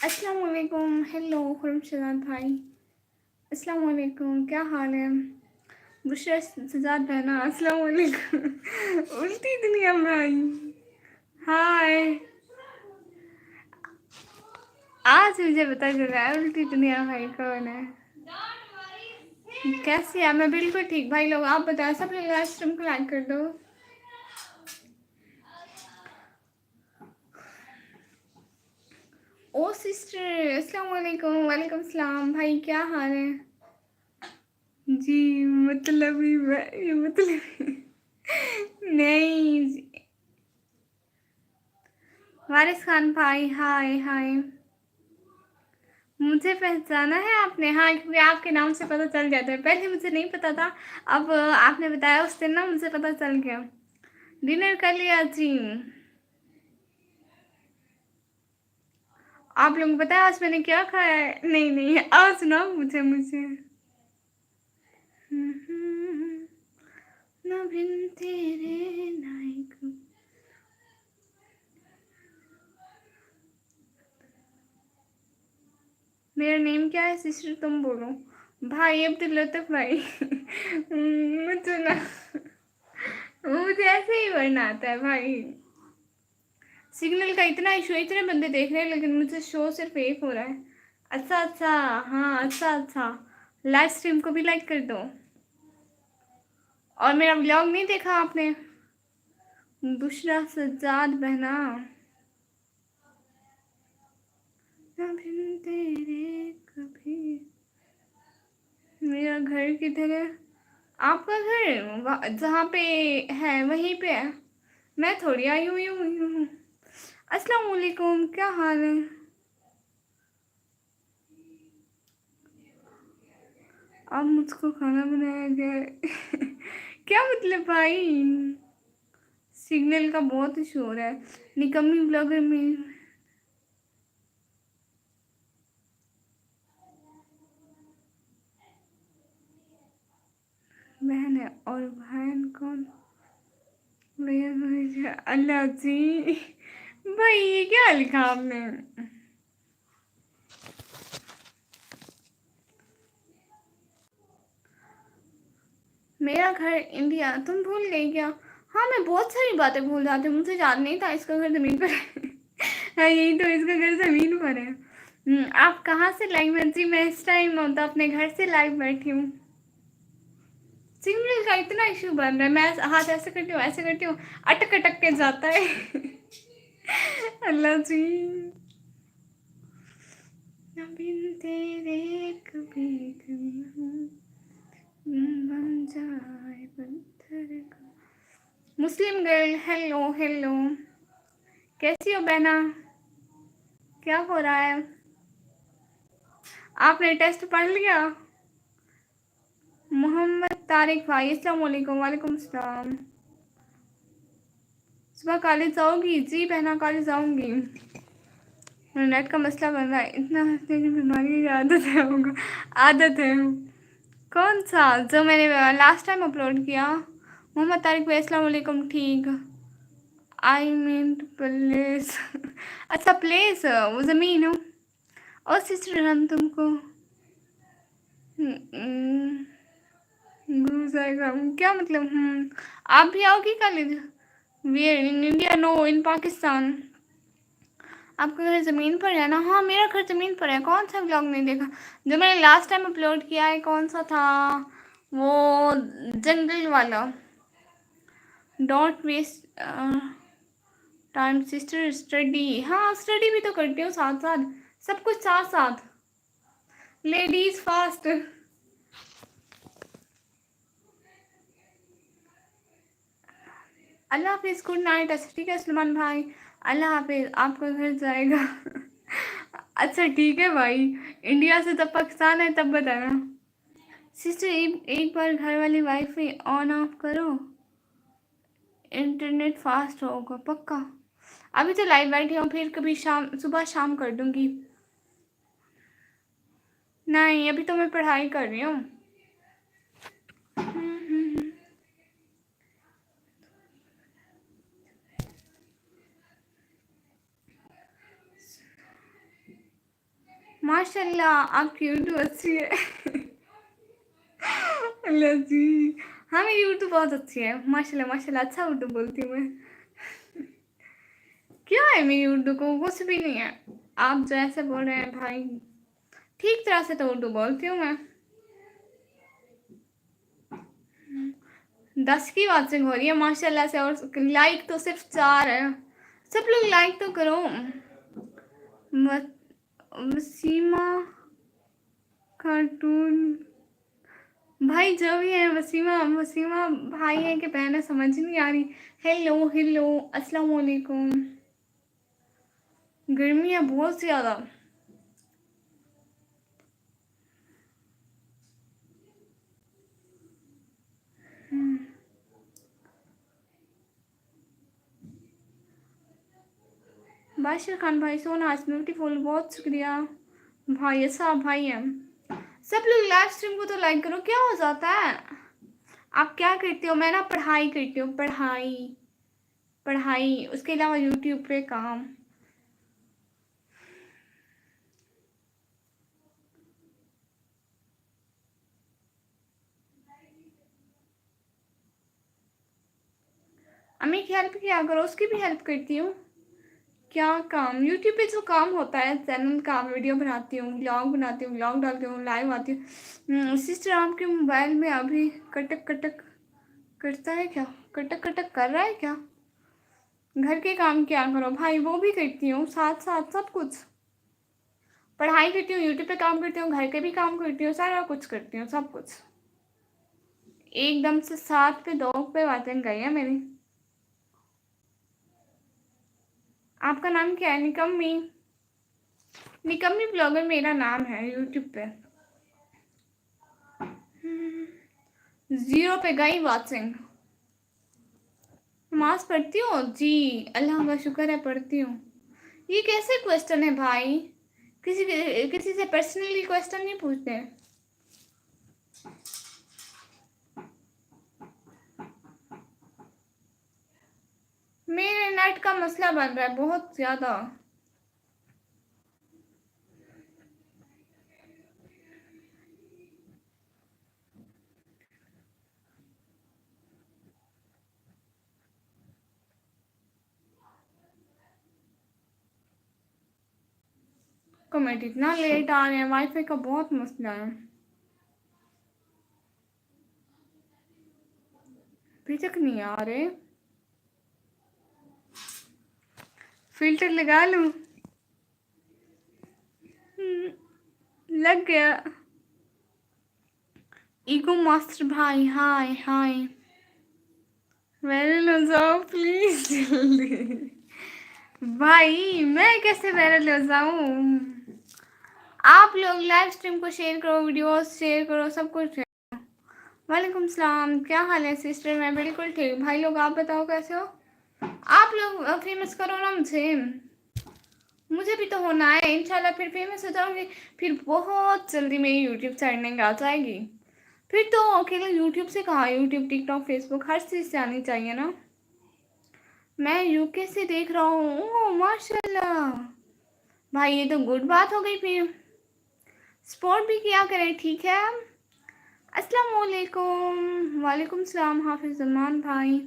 अस्सलाम वालेकुम। हेलो खुर्मशद भाई, अस्सलाम वालेकुम, क्या हाल है? बुशरा सजाद बहना, अस्सलाम वालेकुम। उल्टी दुनिया में आई। हाय, आज मुझे पता चला है उल्टी दुनिया भाई कौन है। कैसी है? मैं बिल्कुल ठीक। भाई लोग आप बताओ, सब लोग लाइव स्ट्रीम को लाइक कर दो। ओ सिस्टर, अस्सलाम वालेकुम। वालेकुम सलाम भाई, क्या हाल है? जी मतलब ही मतलब नहीं। वारिस खान भाई, हाय हाय। मुझे पहचाना है आपने? हाँ, क्योंकि आपके नाम से पता चल जाता है। पहले मुझे नहीं पता था, अब आपने बताया उस दिन ना, मुझे पता चल गया। डिनर कर लिया जी। आप लोगों को पता है आज मैंने क्या खाया है? नहीं नहीं, आज सुनाओ मुझे। ना बिन तेरे नाइक। मेरा नेम क्या है सिस्टर, तुम बोलो। भाई अब्दुल लतीफ भाई। मुझे ना, मुझे ऐसे ही वरना आता है भाई। सिग्नल का इतना इशू है, इतने बंदे देख रहे हैं लेकिन मुझे शो सिर्फ एक हो रहा है। अच्छा अच्छा, हाँ अच्छा अच्छा। लाइव स्ट्रीम को भी लाइक कर दो। और मेरा व्लॉग नहीं देखा आपने? बुशरा सज्जाद बहना, ना बिन तेरे कभी। मेरा घर किधर है? आपका घर जहाँ पे है वहीं पे है। मैं थोड़ी आई हुई हूँ। अस्सलाम वालेकुम, क्या हाल है? अब मुझको खाना बनाया गया है। क्या मतलब भाई? सिग्नल का बहुत इशू हो रहा है। निकम्मी ब्लॉगर में बहन है और बहन कौन? भैया भैया, अल्लाह जी। भाई ये क्या लिखा आपने? मेरा घर इंडिया, तुम भूल गई क्या? हाँ, मैं बहुत सारी बातें भूल जाती हूँ, मुझे याद नहीं था इसका घर ज़मीन पर है। हाँ, यही तो, इसका घर ज़मीन पर है। आप कहाँ से लाइव हैं जी? मैं इस टाइम तो अपने घर से लाइव बैठी हूँ। सिग्नल का इतना इशू बन रहा है, मैं हाथ ऐसे करती हूँ ऐसे करती हूँ, अटक अटक के जाता है। अल्लाह जी। ना बिन तेरे कभी कभी बन जाए पत्थर का। मुस्लिम गर्ल, हेलो हेलो, कैसी हो बहना? क्या हो रहा है? आपने टेस्ट पढ़ लिया? मोहम्मद तारिक भाई, अस्सलाम वालेकुम। वालेकुम सलाम। सुबह कॉलेज जाओगी? जी बहना, कॉलेज जाऊंगी। नेट का मसला बन रहा है, इतना हंसने की बीमारी की आदत है होगा। आदत है। कौन सा जो मैंने लास्ट टाइम अपलोड किया? मोहम्मद तारिक भाई, अस्सलाम वालेकुम। ठीक, आई मीन प्लेस। अच्छा प्लेस, वो ज़मीन हो। और सिस्टर हम तुमको गुरु जाएगा क्या मतलब? आप भी आओगी college? We are in India, no in Pakistan. आपका घर ज़मीन पर है ना? हाँ, मेरा घर ज़मीन पर है। कौन सा व्लॉग नहीं देखा जो मैंने लास्ट टाइम अपलोड किया है? कौन सा था वो? जंगल वाला। Don't waste time sister, study. हाँ, स्टडी भी तो करती हूँ साथ साथ, सब कुछ साथ साथ। Ladies fast. अल्लाह हाफिज़, गुड नाइट। अच्छा ठीक है सलमान भाई, अल्लाह हाफिज़। आपका घर जाएगा। अच्छा ठीक है भाई, इंडिया से तब पाकिस्तान है तब बताना। सिस्टर एक बार घर वाली वाईफाई ऑन ऑफ करो, इंटरनेट फास्ट होगा पक्का। अभी तो लाइव बैठी हूँ, फिर कभी शाम सुबह शाम कर दूँगी। नहीं, अभी तो मैं पढ़ाई कर रही हूँ। माशाल्लाह आपकी उर्दू अच्छी है। अल्लाह जी, हाँ मेरी उर्दू बहुत अच्छी है, माशाल्लाह माशाल्लाह, अच्छा उर्दू बोलती हूँ मैं। क्या है मेरी उर्दू को, कुछ भी नहीं है। आप जो ऐसे बोल रहे हैं भाई, ठीक तरह से तो उर्दू बोलती हूँ मैं। 10 की वाचिंग हो रही है माशाल्लाह से, और लाइक तो सिर्फ 4 है। सब लोग लाइक तो करो। वसीमा कार्टून भाई जो भी है, वसीमा वसीमा भाई है कि बहन है समझ नहीं आ रही। हेलो हेलो, अस्सलाम वालेकुम। गर्मी है बहुत ज़्यादा। बाशिर खान भाई, सो नाइस ब्यूटीफुल, बहुत शुक्रिया भाई। ऐसा भाई है। सब लोग लाइव स्ट्रीम को तो लाइक करो, क्या हो जाता है। आप क्या करते हो? मैं ना पढ़ाई करती हूँ, पढ़ाई पढ़ाई, उसके अलावा यूट्यूब पे काम। अम्मी की हेल्प किया करो, उसकी भी हेल्प करती हूँ। क्या काम? यूट्यूब पे जो काम होता है, चैनल का, वीडियो बनाती हूँ, व्लॉग बनाती हूँ, व्लॉग डालती हूँ, लाइव आती हूँ। सिस्टर आपके मोबाइल में अभी कटक कटक करता है क्या? कटक कटक कर रहा है क्या? घर के काम क्या करो भाई, वो भी करती हूँ साथ साथ सब कुछ। पढ़ाई करती हूँ, यूट्यूब पे काम करती हूँ, घर के भी काम करती हूँ, सारा कुछ करती हूँ, सब कुछ। एकदम से 7 पे 2 पे बातें गई है मेरी। आपका नाम क्या है? निकम्मी। निकम्मी ब्लॉगर मेरा नाम है यूट्यूब पे। 0 पे गई वाचिंग। नमाज पढ़ती हो जी? अल्लाह का शुक्र है पढ़ती हूँ। ये कैसे क्वेश्चन है भाई? किसी से पर्सनली क्वेश्चन नहीं पूछते। मेरे नेट का मसला बन रहा है बहुत ज़्यादा। कमेंट इतना लेट आ रहे हैं, वाईफाई का बहुत मसला है। अभी तक नहीं आ रहे। फिल्टर लगा लूं? लग गया। ईगो मास्टर भाई, हाय हाय। वायरल हो जाओ प्लीज जल्दी। भाई मैं कैसे वायरल हो जाऊं? आप लोग लाइव स्ट्रीम को शेयर करो, वीडियोस शेयर करो, सब कुछ शेयर। वालेकुम सलाम, क्या हाल है सिस्टर? मैं बिल्कुल ठीक। भाई लोग आप बताओ कैसे हो? आप लोग फेमस करो ना मुझे। मुझे भी तो होना है इंशाल्लाह, फिर फेमस हो जाऊंगी। फिर बहुत जल्दी मेरी यूट्यूब चैनल आ जाएगी। फिर तो अकेले यूट्यूब से कहाँ, यूट्यूब टिकटॉक फेसबुक हर चीज़ से आनी चाहिए ना। मैं यूके से देख रहा हूँ, ओह माशाल्लाह। भाई ये तो गुड बात हो गई, फिर सपोर्ट भी किया करें, ठीक है। अस्सलाम वालेकुम। वालेकुम सलाम हाफिज सलमान भाई।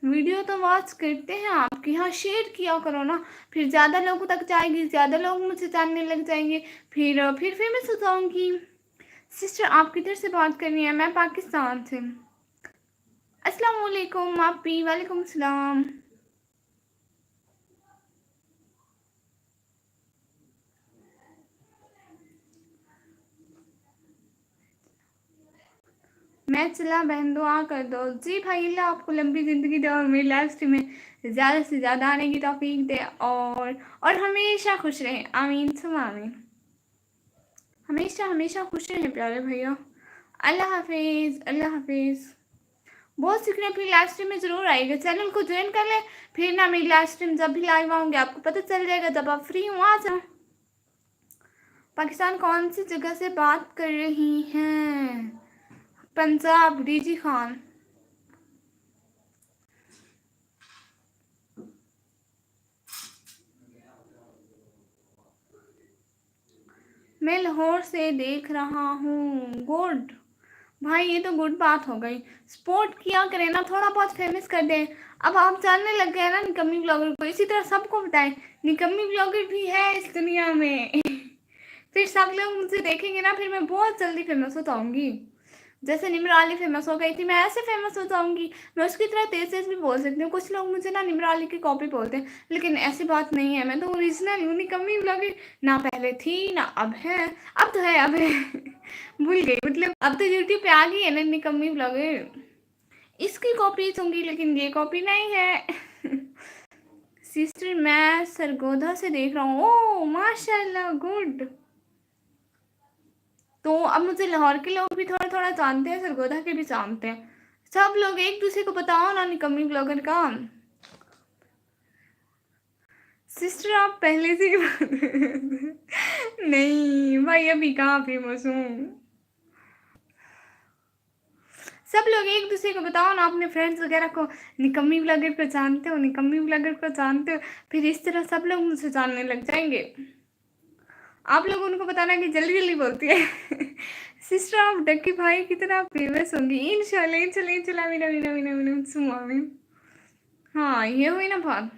वीडियो तो वॉच करते हैं आपकी, हाँ शेयर किया करो ना, फिर ज़्यादा लोगों तक जाएगी, ज़्यादा लोग मुझे जानने लग जाएंगे, फिर फेमस हो जाऊंगी। सिस्टर आप किधर से बात कर रही हैं? मैं पाकिस्तान से। अस्सलाम वालेकुम आप भी। वालेकुम सलाम। मैं चला बहन, दुआ कर दो जी भाई। अल्लाह आपको लंबी ज़िंदगी दे और मेरी लाइफ स्ट्रीम में ज़्यादा से ज़्यादा आने की तौफीक दे, और हमेशा खुश रहें, आमीन सुम आमीन। हमेशा हमेशा खुश रहें प्यारे भैया। अल्लाह हाफिज़, अल्लाह हाफिज़। बहुत शुक्रिया। फिर लाइव स्ट्रीम में ज़रूर आइएगा, चैनल को ज्वाइन कर लें, फिर ना मेरी लाइव स्ट्रीम जब भी लाइव आऊँगी आपको पता चल जाएगा, जब आप फ्री हो आ जाओ। पाकिस्तान कौन सी जगह से बात कर रही हैं? पंजाब, डीजी खान। मैं लाहौर से देख रहा हूँ। गुड भाई, ये तो गुड बात हो गई। सपोर्ट किया करें ना, थोड़ा बहुत फेमस कर दें। अब आप जानने लग गए ना निकम्मी ब्लॉगर को, इसी तरह सबको बताएं निकम्मी ब्लॉगर भी है इस दुनिया में। फिर सब लोग मुझे देखेंगे ना, फिर मैं बहुत जल्दी फेमस हो जाऊंगी। जैसे निम्राली फेमस हो गई थी, मैं ऐसे फेमस हो जाऊंगी। मैं उसकी तरह तेज तेज भी बोल सकती हूँ। कुछ लोग मुझे ना निम्राली की कॉपी बोलते हैं, लेकिन ऐसी बात नहीं है। मैं तो ओरिजिनल हूँ, निकम्मी ब्लॉगर ना पहले थी ना अब है। अब तो है, अब है। भूल गई, मतलब अब तो यूट्यूब पे आ गई है ना निकम्मी ब्लॉगर। इसकी कॉपी दूंगी, लेकिन ये कॉपी नहीं है। सिस्टर मैं सरगोधा से देख रहा हूँ। ओह माशाल्लाह, गुड। तो अब मुझे लाहौर के लोग भी थोड़ा थोड़ा जानते हैं, सरगोधा के भी जानते हैं। सब लोग एक दूसरे को बताओ ना निकम्मी ब्लॉगर का। सिस्टर आप पहले से ही नहीं भाई, अभी कहाँ फेमस हूँ। सब लोग एक दूसरे को बताओ ना, अपने फ्रेंड्स वगैरह को निकम्मी ब्लॉगर को जानते हो, निकम्मी ब्लॉगर को जानते हो। फिर इस तरह सब लोग मुझसे जानने लग जाएंगे। आप लोग उनको बताना कि जल्दी जल्दी बोलती है। सिस्टर आप डक्की भाई की तरह फेमस होंगी इंशाल्लाह इंशाल्लाह इंशाल्लाह, मीना मीना मीना मीना सुमा में। हाँ ये हुई ना बात।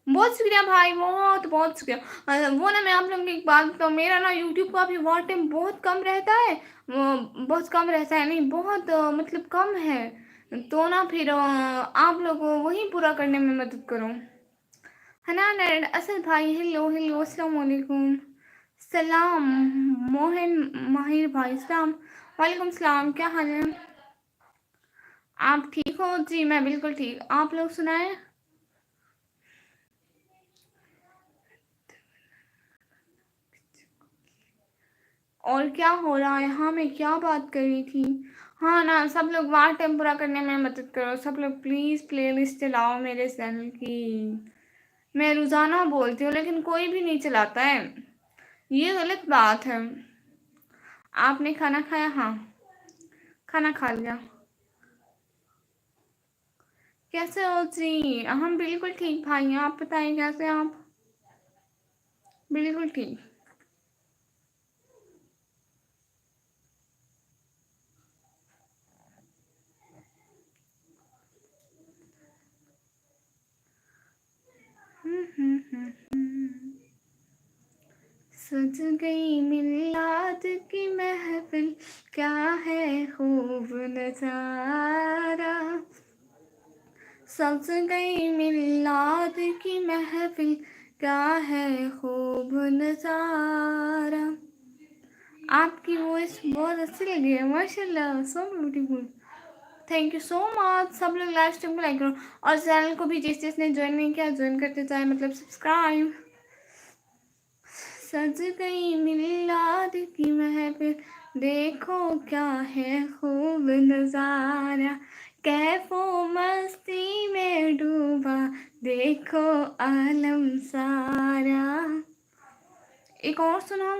बहुत शुक्रिया भाई, बहुत बहुत शुक्रिया। वो ना मैं आप लोगों की एक बात बताऊँ, मेरा ना यूट्यूब का भी वॉच टाइम बहुत कम रहता है। बहुत कम रहता है, नहीं बहुत मतलब कम है। तो ना फिर आप लोग वही पूरा करने में मदद करो। हनान एंड असद भाई, हेलो हेलो, अस्सलाम वालेकुम। सलाम मोहन माहिर भाई, सलाम वालेकुम सलाम, क्या हाल है? आप ठीक हो? जी मैं बिल्कुल ठीक। आप लोग सुनाएं। और क्या हो रहा है? हाँ मैं क्या बात कर रही थी? हाँ ना, सब लोग वार टाइम पूरा करने में मदद करो। सब लोग प्लीज़ प्लेलिस्ट चलाओ मेरे चैनल की। मैं रोज़ाना बोलती हूँ, लेकिन कोई भी नहीं चलाता है। ये गलत बात है। आपने खाना खाया? हाँ खाना खा लिया। कैसे हो जी? हम बिल्कुल ठीक भाई, आप बताएं कैसे आप? बिल्कुल ठीक। सज गई मिलाद की महफिल, क्या है खूब नजारा। सज गई मिलाद की महफिल, क्या है खूब नजारा। आपकी वॉइस बहुत अच्छी लगी है माशाल्लाह, so beautiful. Thank you so much. सब लोग लाइव स्ट्रीम को लाइक करो, और चैनल को भी जिस जिसने ज्वाइन नहीं किया ज्वाइन करते जाए, मतलब सब्सक्राइब। सज गई मिलाद की महफिल, देखो क्या है खूब नजारा। कैफो मस्ती में डूबा, देखो आलम सारा। एक और सुनो।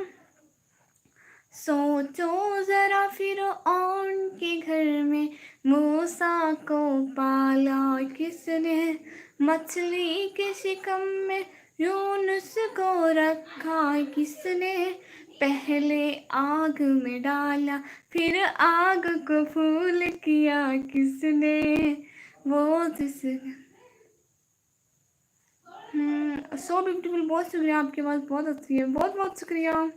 सोचो जरा फिर औन के घर में, मूसा को पाला किसने? मछली के शिकम में यूनुस को रखा किसने? पहले आग में डाला, फिर आग को फूल किया किसने? वो जिस सो ब्यूटीफुल। बहुत शुक्रिया, आपकी आवाज़ बहुत अच्छी है, बहुत बहुत शुक्रिया।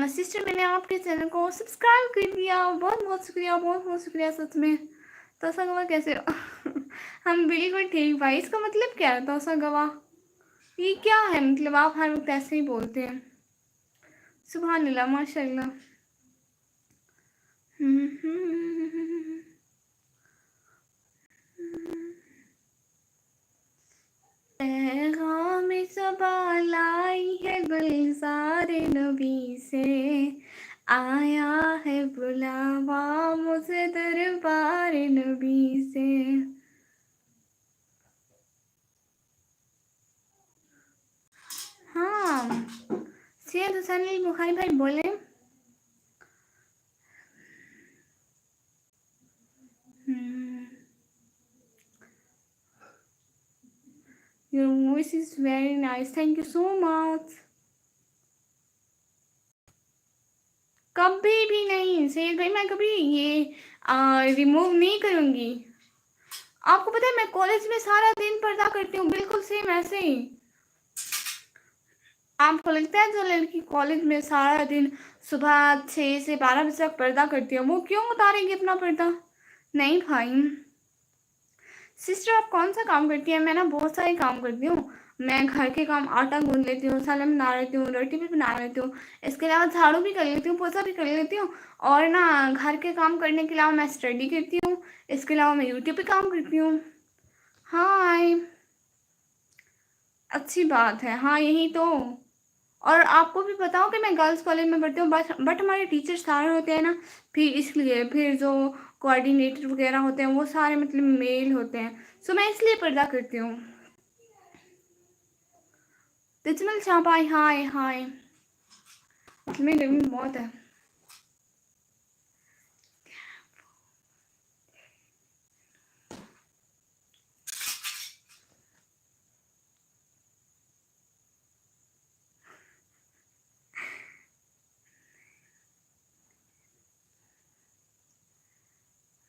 सिस्टर मैंने आपके चैनल को सब्सक्राइब कर दिया, बहुत बहुत शुक्रिया, बहुत बहुत शुक्रिया सच में। तोसा गवाह कैसे हो? हम बिल्कुल ठीक भाई। इसका मतलब क्या है तोसा गवाह? ये क्या है मतलब? आप हर वक्त ऐसे ही बोलते हैं। सुभान अल्लाह माशाल्लाह। पैगाम सबा लाई है गुलजार नबी से, आया है बुलावा मुझे दरबार नबी से। हाँ सैयद हुसैन अली बुखारी भाई बोले। Your voice is very nice, thank you so much. कभी भी नहीं सैयद भाई, मैं कभी ये रिमूव नहीं करूँगी। आपको पता है मैं कॉलेज में सारा दिन पर्दा करती हूँ, बिल्कुल सेम ऐसे ही। आपको लगता है जो लड़की कॉलेज में सारा दिन सुबह 6 से 12 बजे तक पर्दा करती है वो क्यों उतारेगी अपना पर्दा? नहीं भाई। सिस्टर आप कौन सा काम करती है? मैं ना बहुत सारे काम करती हूँ। मैं घर के काम, आटा गूंद लेती हूँ, सालन बना लेती हूँ, रोटी भी बना लेती हूँ, इसके अलावा झाड़ू भी कर लेती हूँ, पोछा भी कर लेती हूँ, और ना घर के काम करने के अलावा मैं स्टडी करती हूँ, इसके अलावा मैं यूट्यूब पे काम करती हूँ। हाँ, अच्छी बात है। हाँ यही तो। और आपको भी पता हो कि मैं गर्ल्स कॉलेज में पढ़ती हूँ, बट हमारे टीचर सारे होते हैं ना, फिर इसलिए फिर जो कोऑर्डिनेटर वगैरह होते हैं वो सारे मतलब मेल होते हैं, सो मैं इसलिए पर्दा करती हूँ। तिजमल चापाई, हाय हाय। में गर्मी बहुत है।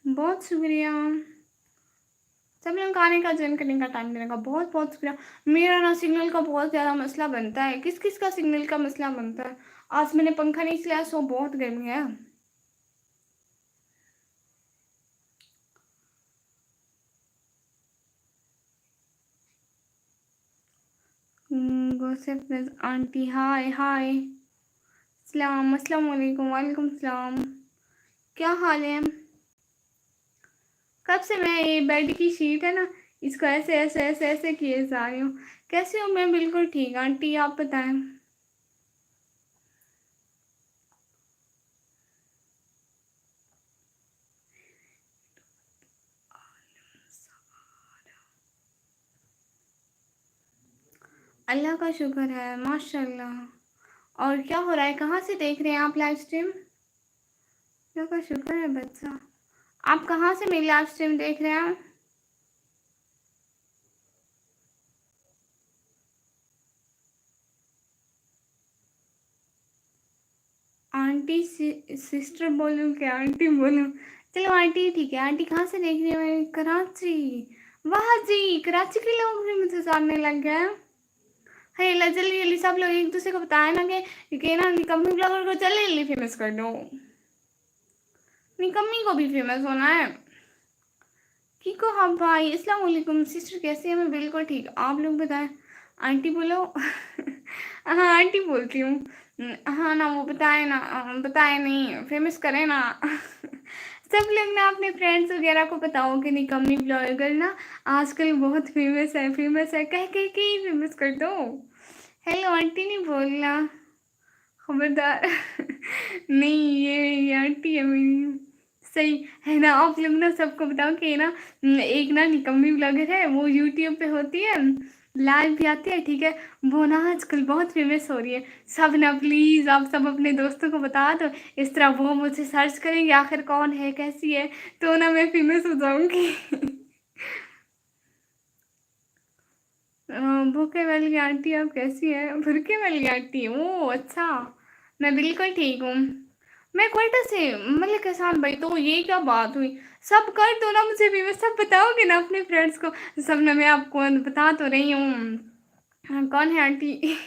बहुत शुक्रिया। सब लोग आने का, ज्वाइन करने का, टाइम देने का बहुत बहुत शुक्रिया। मेरा ना सिग्नल का बहुत ज़्यादा मसला बनता है। किस किस का सिग्नल का मसला बनता है? आज मैंने पंखा नहीं चलाया, सो बहुत गर्मी है। गोसिप आंटी, हाय हाय। अस्सलाम वालेकुम। वालेकुम सलाम। क्या हाल है? कब से मैं ये बेड की शीट है ना, इसको ऐसे ऐसे ऐसे ऐसे किए जा रही हूँ। कैसे हो? मैं बिल्कुल ठीक आंटी, आप बताएं। अल्लाह का शुक्र है, माशाल्लाह। और क्या हो रहा है? कहाँ से देख रहे हैं आप लाइव स्ट्रीम? अल्लाह का शुक्र है बच्चा। आप कहाँ से मेरी लाइव स्ट्रीम देख रहे हैं? आंटी सिस्टर बोलूँ क्या आंटी बोलूँ? चलो आंटी ठीक है। आंटी कहाँ से देख रही है? मैं कराची। वाह जी, कराची के लोग भी मुझे जानने लग गए हैं। है ला, जल्दी जल्दी सब लोग एक दूसरे को बताए ना कि ना निकम्मी ब्लॉगर को जल्दी जल्दी फेमस कर दो। निकम्मी को भी फेमस होना है। ठीक हो? हाँ भाई, अस्सलाम वालेकुम। सिस्टर कैसी है? मैं बिल्कुल ठीक। आप लोग बताएं। आंटी बोलो। हाँ आंटी बोलती हूँ। हाँ ना, वो बताए ना, बताए नहीं, फेमस करें ना। सब लोग ना अपने फ्रेंड्स वगैरह को बताओ कि निकम्मी ब्लॉगर ना आजकल बहुत फेमस है कह के ही फेमस कर दो। हेलो आंटी नहीं बोलना, खबरदार। नहीं, ये आंटी है मेरी। सही है ना? आप लोग ना सबको बताओ कि ना एक ना निकम्मी ब्लॉगर है, वो यूट्यूब पे होती है, लाइव भी आती है, ठीक है? वो ना आजकल बहुत फेमस हो रही है। सब ना प्लीज़ आप सब अपने दोस्तों को बता दो, इस तरह वो मुझे सर्च करेंगे आखिर कौन है, कैसी है, तो ना मैं फेमस हो जाऊंगी। भूखे वाली आंटी आप कैसी है? भूखे वाली आंटी, ओ अच्छा। मैं बिल्कुल ठीक हूँ। मैं क्वेटा से मतलब किसान भाई, तो ये क्या बात हुई? सब कर दो ना मुझे भी, मैं सब बताओगे ना अपने फ्रेंड्स को? सब ना मैं आपको बता तो रही हूँ। हाँ, कौन है आंटी?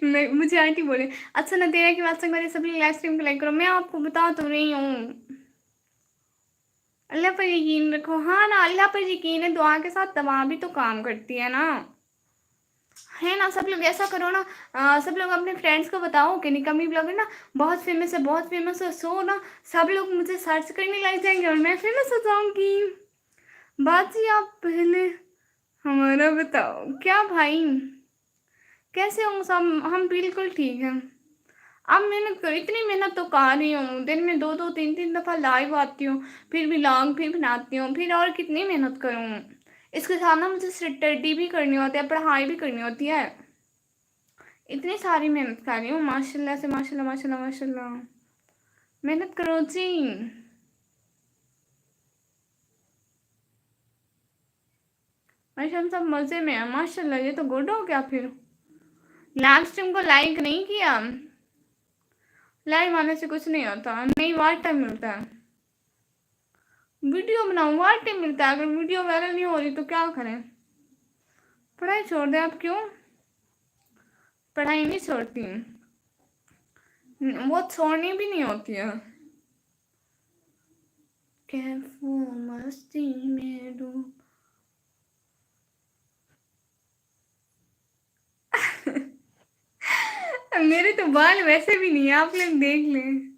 मैं, मुझे आंटी बोले। अच्छा ना, तेरा की बात से मेरे सभी लाइव स्ट्रीम को लाइक करो, मैं आपको बता तो रही हूँ। अल्लाह पर यकीन रखो। हाँ ना, अल्लाह पर यकीन है, दुआ के साथ दवा भी तो काम करती है ना। है ना? सब लोग ऐसा करो ना, सब लोग अपने फ्रेंड्स को बताओ कि निकम्मी ब्लॉगर ना बहुत फेमस है, बहुत फेमस है, सो ना सब लोग मुझे सर्च करने लग जाएंगे और मैं फेमस हो जाऊंगी। बात जी आप पहले हमारा बताओ। क्या भाई, कैसे हो सब? हम बिल्कुल ठीक हैं। अब मेहनत करो, इतनी मेहनत तो कर रही हूँ, दिन में दो दो तीन तीन दफ़ा लाइव आती हूँ, फिर भी व्लॉग भी बनाती हूँ, फिर और कितनी मेहनत करूँ? इसके साथ ना मुझे स्टडी भी करनी होती है, पढ़ाई भी करनी होती है। इतनी सारी मेहनत कर रही हूँ, माशाल्लाह से, माशाल्लाह माशाल्लाह माशाल्लाह। मेहनत करो जी। अच्छा हम सब मजे में हैं माशाल्लाह, ये तो गुड हो गया फिर। लाइव स्ट्रीम को लाइक नहीं किया, लाइव आने से कुछ नहीं होता, नहीं वार टाइम मिलता है। वीडियो बनाओ वार टाइम मिलता है, अगर वीडियो वायरल नहीं हो रही तो क्या करें। पढ़ाई छोड़ दें आप? क्यों पढ़ाई नहीं छोड़ती, वो छोड़नी भी नहीं होती है। कैफू मस्ती में डूब मेरे तो बाल वैसे भी नहीं है, आप लोग देख लें।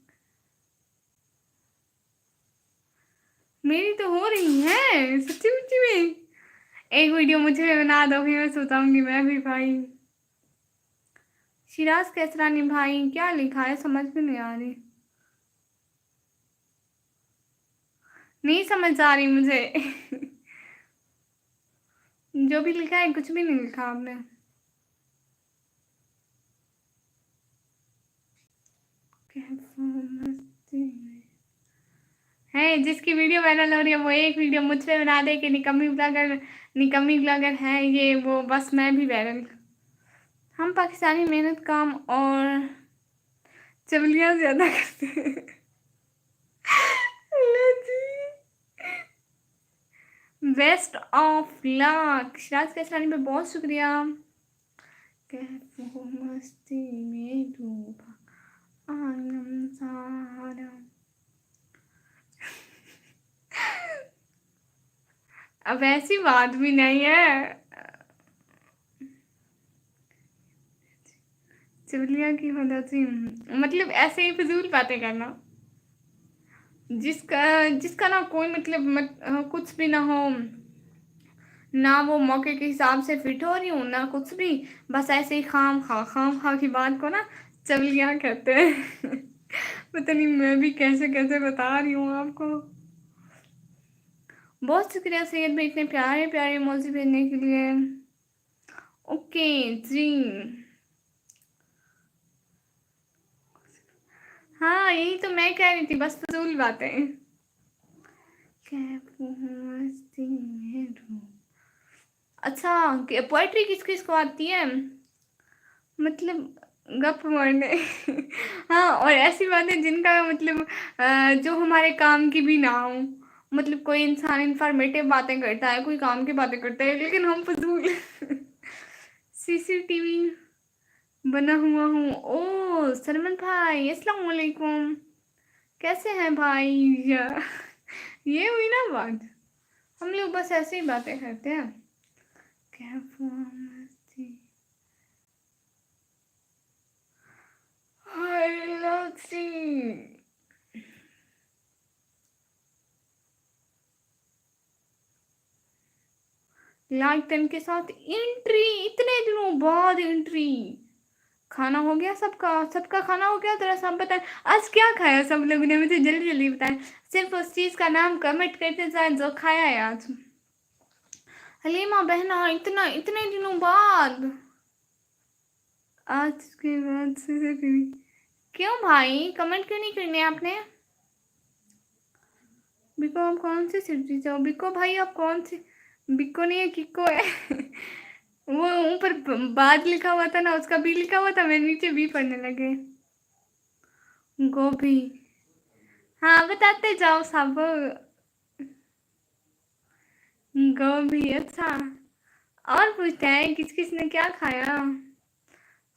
मेरी तो हो रही है सच्ची मुच्ची में। एक वीडियो मुझे बना दो, फिर मैं सोचाऊंगी मैं भी भाई। शिराज कैसरानी भाई क्या लिखा है समझ में नहीं आ रही, नहीं समझ आ रही मुझे जो भी लिखा है कुछ भी नहीं लिखा आपने। कैफू मस्ती में है, जिसकी वीडियो वायरल हो रही है वो एक वीडियो मुझ पे बना दे कि निकम्मी ब्लॉगर है ये वो, बस मैं भी वायरल। हम पाकिस्तानी मेहनत काम और चवलियाँ ज्यादा करते हैं Allah ji. Best of luck Shiraz Kaisrani पे बहुत शुक्रिया। कैफू मस्ती में डूबा आलम सारा। अब ऐसी बात भी नहीं है, चुगलियाँ की हो जाती, मतलब ऐसे ही फिजूल बातें करना, जिसका जिसका ना कोई मतलब कुछ भी ना हो, ना वो मौके के हिसाब से फिट हो रही हूँ ना कुछ भी, बस ऐसे ही खाम खा की बात को ना चुगलियाँ कहते हैं पता नहीं मैं भी कैसे कैसे बता रही हूँ आपको। बहुत शुक्रिया सैयद भाई इतने प्यारे प्यारे इमोजी भेजने के लिए। ओके जी, हाँ यही तो मैं कह रही थी, बस फजूल बातें। कैफू मस्ती में डूब। अच्छा पोएट्री किस किस को आती है, मतलब गप मारने हाँ और ऐसी बातें जिनका मतलब जो हमारे काम की भी ना हो, मतलब कोई इंसान इंफॉर्मेटिव बातें करता है, कोई काम की बातें करता है, लेकिन हम फजूल सीसीटीवी बना हुआ हूँ। ओ सलमान भाई अस्सलाम वालेकुम, कैसे हैं भाई ये हुई ना बात, हम लोग बस ऐसे ही बातें करते हैं। क्या मस्ती हाय लक्सी, लाइक 10 के साथ एंट्री, इतने दिनों बाद एंट्री। खाना हो गया सबका, सबका खाना हो गया, जरा सब बताएं आज क्या खाया सब लोगों ने, मुझे जल्दी जल्दी बताएं, सिर्फ उस चीज का नाम कमेंट करते जाए जो खाया है आज। हलीमा बहना इतना इतने दिनों बाद, आज के बाद से क्यों भाई कमेंट क्यों नहीं करने आपने। बिको आप कौन सी सब्जी चाहो, बिको भाई आप कौन सी, बिको नहीं है किको है वो ऊपर बाद लिखा हुआ था ना, उसका बी लिखा हुआ था, मैं नीचे बी पढ़ने लगे। गोभी, हाँ बताते जाओ सब। गोभी अच्छा, और पूछते हैं किस किस ने क्या खाया।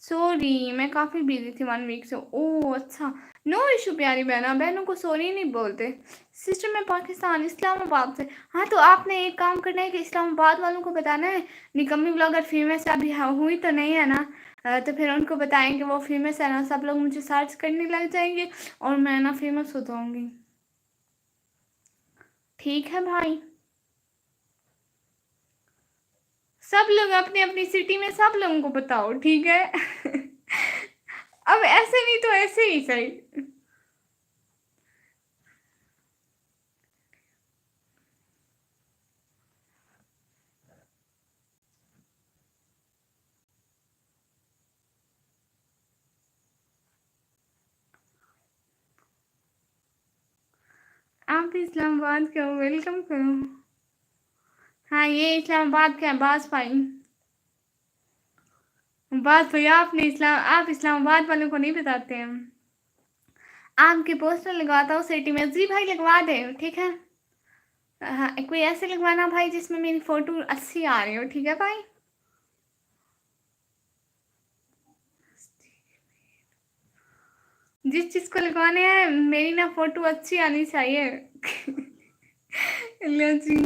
सॉरी मैं काफ़ी बिजी थी 1 वीक से। ओह अच्छा, नो इशू प्यारी बहना, बहनों को सॉरी नहीं बोलते। सिस्टर मैं पाकिस्तान इस्लामाबाद से। हाँ तो आपने एक काम करना है कि इस्लामाबाद वालों को बताना है निकम्मी ब्लॉगर फेमस अभी हुई तो नहीं है ना, तो फिर उनको बताएंगे वो फेमस है ना, सब लोग मुझे सर्च करने लग जाएंगे और मैं ना फेमस हो जाऊँगी। ठीक है भाई, सब लोग अपनी अपनी सिटी में सब लोगों को बताओ ठीक है अब ऐसे नहीं तो ऐसे ही सही। आप भी इस्लामाबाद का वेलकम करो। हाँ ये इस्लामाबाद का है, बाजपाई। बाजपाई आप इस्लामाबाद वालों को नहीं बताते हैं। आपके पोस्टर लगवाता हूँ सिटी में। जी भाई लगवा दे, ठीक है। हाँ कोई ऐसे लगवाना भाई जिसमें मेरी फोटो अच्छी आ रही हो, ठीक है भाई। जिस चीज को लगवाने हैं मेरी ना फोटो अच्छी आनी चाहिए। लो जी,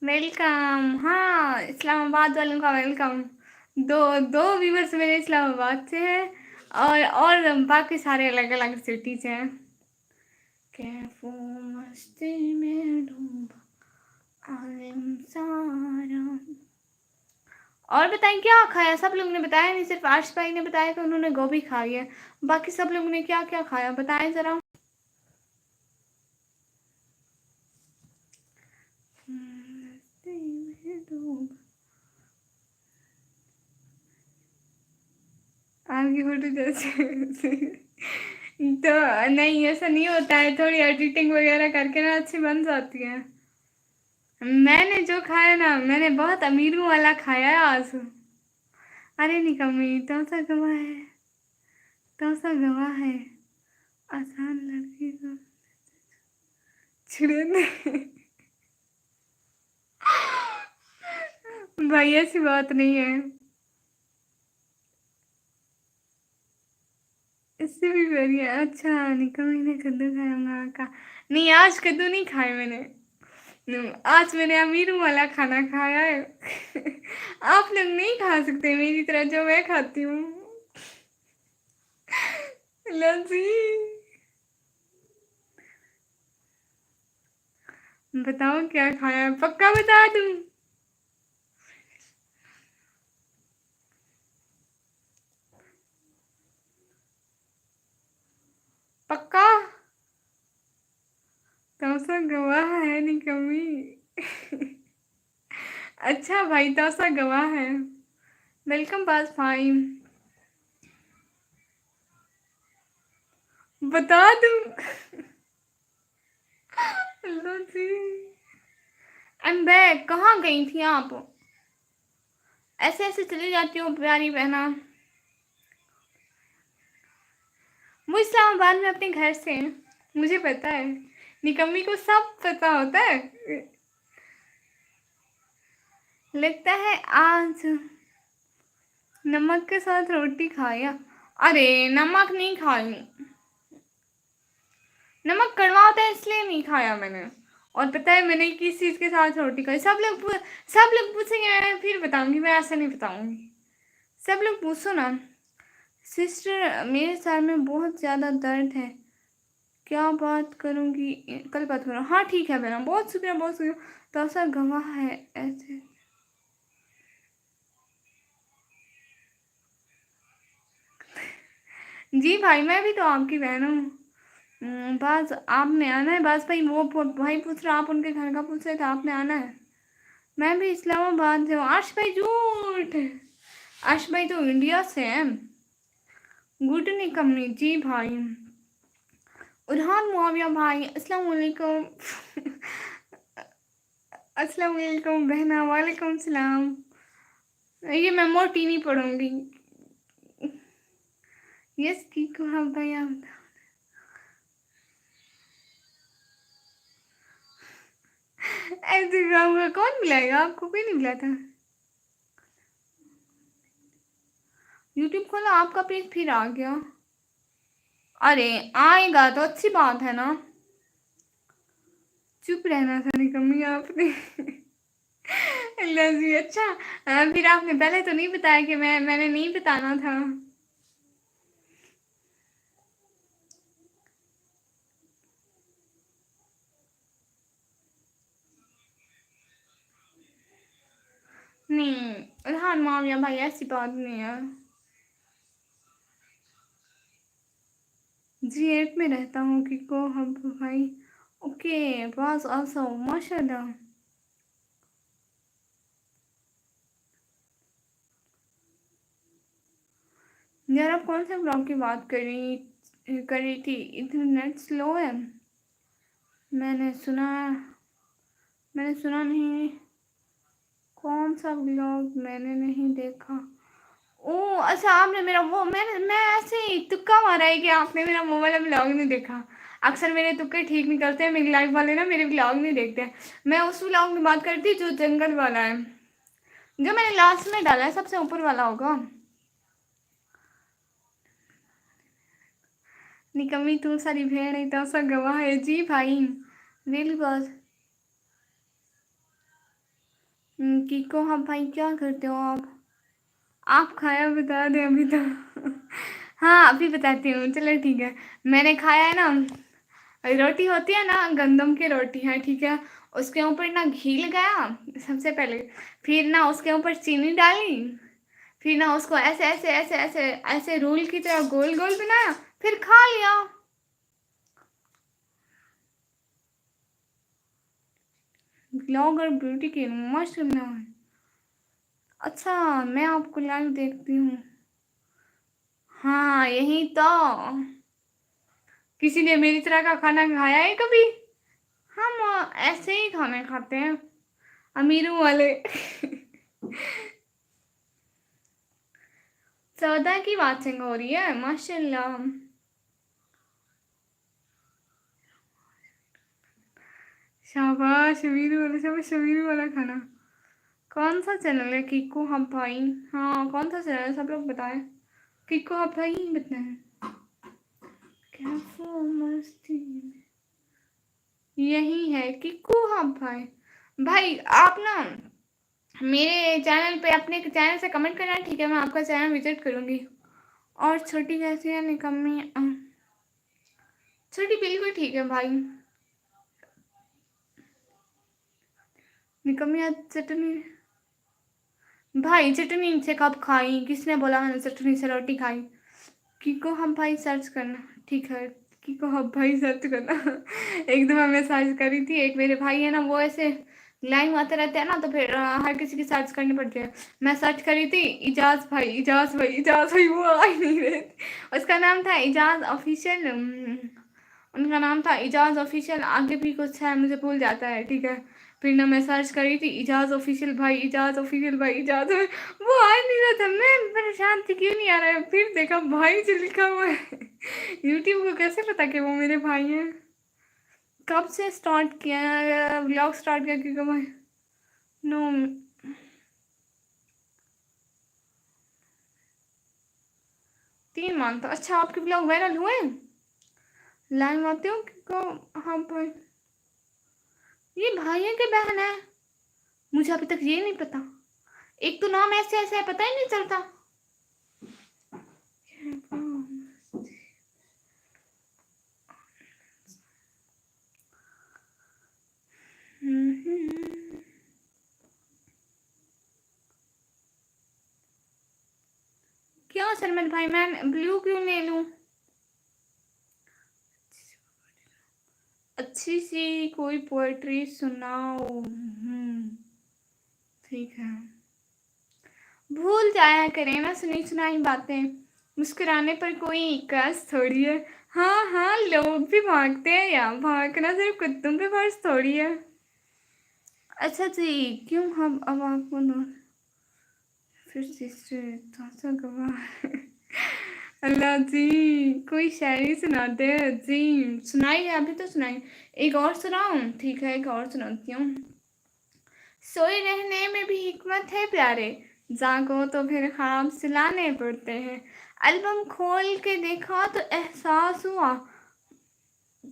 वेलकम। हाँ इस्लामाबाद वालों का वेलकम। दो दो व्यूवर्स मेरे इस्लामाबाद से हैं और बाकी सारे अलग अलग सिटी से हैं। कैफो मस्ती में डूबा आलिम सारा। और बताएं क्या खाया? सब लोग ने बताया नहीं, सिर्फ आर्श भाई ने बताया कि उन्होंने गोभी खाई है। बाकी सब लोगों ने क्या क्या खाया बताएं जरा। आपकी फोटो जैसे तो नहीं, ऐसा नहीं होता है, थोड़ी एडिटिंग वगैरह करके ना अच्छी बन जाती है। मैंने जो खाया ना, मैंने बहुत अमीरों वाला खाया है आज। अरे निकम्मी, तो सा गवाह है, तो सा गवाह है, आसान लड़की को छिड़ने। भाई ऐसी बात नहीं है, इससे भी बढ़िया। अच्छा निकम्मी ने कद्दू खाया होगा का? नहीं आज कद्दू नहीं खाए मैंने। आज मैंने अमीरों वाला खाना खाया है। आप लोग नहीं खा सकते मेरी तरह जो मैं खाती हूँ। लजी बताओ क्या खाया है? पक्का बता दूं? पक्का? तौसा गवाह है निकम्मी। अच्छा भाई तौसा गवाह है। वेलकम पास भाई। बता दूं? लजी आई एम बैक। कहाँ गई थी आप? ऐसे ऐसे चली जाती हो प्यारी बहना। वो इस्लामाबाद में अपने घर से हैं, मुझे पता है। निकम्मी को सब पता होता है। लगता है आज नमक के साथ रोटी खाया। अरे नमक नहीं खाई, नमक कड़वा होता है इसलिए नहीं खाया मैंने। और पता है मैंने किस चीज़ के साथ रोटी खाई? सब लोग पूछेंगे, मैं फिर बताऊंगी, मैं ऐसा नहीं बताऊंगी। सब लोग पूछो ना। सिस्टर मेरे सर में बहुत ज़्यादा दर्द है, क्या बात करूंगी? कल बात करूँ। हाँ ठीक है बहना, बहुत शुक्रिया बहुत शुक्रिया। तो सर गवाह है ऐसे। जी भाई मैं भी तो आपकी बहन हूँ। बस आपने आना है बस भाई। वो भाई पूछ रहा, आप उनके घर का पूछ रहे थे, आपने आना है। मैं भी इस्लामाबाद से हूँ। आश भाई झूठ, आश भाई तो इंडिया से है। गुड निकम्मी जी भाई। उरहान मुआविया भाई अस्सलाम वालेकुम। अस्सलाम वालेकुम बहना, वालेकुम सलाम। ये मैं मोटी नहीं पढ़ूंगी। यस की को हाँ भैया। ऐसे गाऊंगा कौन बुलाएगा आपको? कोई नहीं बुलाता। यूट्यूब खोला आपका पेज फिर आ गया। अरे आएगा तो अच्छी बात है ना। चुप रहना था निकम्मी आपने। अल्लाह जी अच्छा। फिर आपने पहले तो नहीं बताया कि मैंने नहीं बताना था। नहीं उरहान माविया भाई ऐसी बात नहीं है। जी8 में रहता हूँ कि को हम भाई। ओके बस also माशाल्लाह। यार आप कौन से ब्लॉग की बात कर रही थी? इंटरनेट स्लो है। मैंने सुना नहीं। कौन सा व्लॉग मैंने नहीं देखा? ओ अच्छा, आपने मेरा वो मैं ऐसे ही तुक्का मारा है कि आपने मेरा वो वाला व्लॉग नहीं देखा। अक्सर मेरे तुक्के ठीक निकलते हैं, मेरी लाइफ वाले ना मेरे व्लॉग नहीं देखते हैं। मैं उस व्लॉग की बात करती जो जंगल वाला है, जो मैंने लास्ट में डाला है, सबसे ऊपर वाला होगा। निकम्मी तू सारी भेड़ है तो सा गवाह है। जी भाई, रियली बॉस। कीको, हाँ भाई क्या करते हो आप खाया बता दें अभी तो। हाँ अभी बताती हूँ, चलो ठीक है। मैंने खाया है ना, रोटी होती है ना, गंदम की रोटी है, ठीक है। उसके ऊपर ना घी लगाया सबसे पहले, फिर ना उसके ऊपर चीनी डाली, फिर ना उसको ऐसे ऐसे ऐसे ऐसे ऐसे रोल की तरह गोल गोल बनाया, फिर खा लिया। ब्लॉग और ब्यूटी के मस्त बना है। अच्छा, मैं आपको लाइव देखती हूँ। हाँ यही तो। किसी ने मेरी तरह का खाना खाया है कभी? हम ऐसे ही खाने खाते हैं, अमीरों वाले। सौदा की बातचीत हो रही है माशाल्लाह। शाबाश अमीरों वाला, शाबाश अमीरों वाला खाना। कौन सा चैनल है किको हब भाई? हाँ कौन सा चैनल है, सब लोग बताएं। किको हब भाई बताएं। कैफे मस्ती यही है किको हब भाई। भाई आप ना मेरे चैनल पे अपने चैनल से कमेंट करना, ठीक है, मैं आपका चैनल विजिट करूंगी। और छोटी कैसी है निकम्मी? छोटी बिल्कुल ठीक है भाई। निकम्मी आज चटनी, भाई चटनी से कब खाई? किसने बोला मैंने चटनी से रोटी खाई? किको हम भाई सर्च करना, ठीक है। किको हम भाई सर्च करना। एक दफा मैं सर्च करी थी, एक मेरे भाई है ना वो ऐसे लाइन में आते रहते हैं ना, तो फिर हर किसी की सर्च करनी पड़ती है। मैं सर्च करी थी इजाज भाई, इजाज भाई, इजाज भाई, वो आ ही नहीं रहे थे। उसका नाम था इजाज ऑफिशियल, उनका नाम था इजाज ऑफिशियल, आगे भी कुछ है मुझे भूल जाता है, ठीक है। फिर ना मैं सर्च करी थी इजाज ऑफिशियल भाई, इजाज ऑफिशियल भाई, इजाज वो आ नहीं रहा था। मैं परेशान थी क्यों नहीं आ रहा है, फिर देखा भाई जो लिखा हुआ है। यूट्यूब को कैसे पता कि वो मेरे भाई हैं? कब से स्टार्ट किया व्लॉग, स्टार्ट किया क्योंकि भाई नो 3 मंथ। अच्छा आपके ब्लॉग वायरल हुए? लाइव आते हो को? हाँ भाई, ये भाई है कि बहन है? मुझे अभी तक ये नहीं पता। एक तो नाम ऐसे ऐसे है, पता ही नहीं चलता। क्यों सलमान भाई, मैं ब्लू क्यों ले लूं? अच्छी सी कोई पोएट्री सुनाओ। ठीक है, भूल जाया करें ना सुनी सुनाई बातें, मुस्कुराने पर कोई कस थोड़ी है। हाँ हाँ, लोग भी भागते हैं, या भागना सिर्फ कुत्तों पे फर्ज थोड़ी है। अच्छा जी, क्यों हम अब आपको फिर से गवाह। अल्लाह जी, कोई शायरी सुनाते हैं जी। सुनाई है अभी तो सुनाई, एक और सुनाऊं? ठीक है, एक और सुनाती हूँ। सोए रहने में भी हिकमत है प्यारे, जागो तो फिर ख्वाब सिलाने पड़ते हैं। एल्बम खोल के देखा तो एहसास हुआ,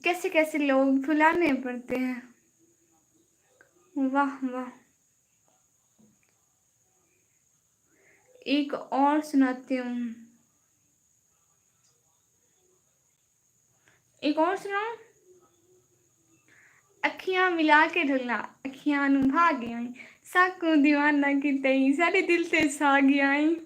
कैसे कैसे लोग भुलाने पड़ते हैं। वाह वाह। एक और सुनाती हूँ, एक और सुनाऊं? अखियां मिला के ढलना, अखियां नु भाग आई, साको दीवाना की तई सारे दिल से साग आई।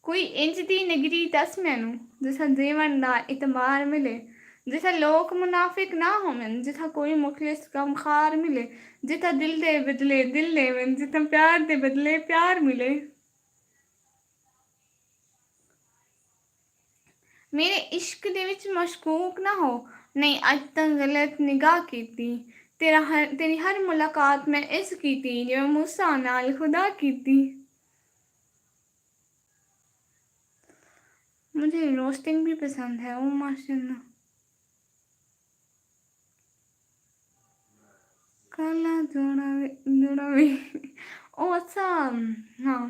कोई इंच दी निगरी दस मैनू, जिसा जीवन दा इतबार मिले, जिथा लोक मुनाफिक ना होवन, जिथा कोई मुखलिस गमखार मिले, जिथा दिल दे बदले दिल लेवन, जिथा प्यार दे बदले प्यार मिले। मेरे इश्क दे विच मशकूक ना हो, नहीं अज तक गलत निगाह कीती, तेरी हर मुलाकात मैं इस कीती, जिवें मूसा नाल खुदा कीती। मुझे रोस्टिंग भी पसंद है। ओ माशाल्लाह। काला जोड़ा भी। ओ अच्छा। हाँ,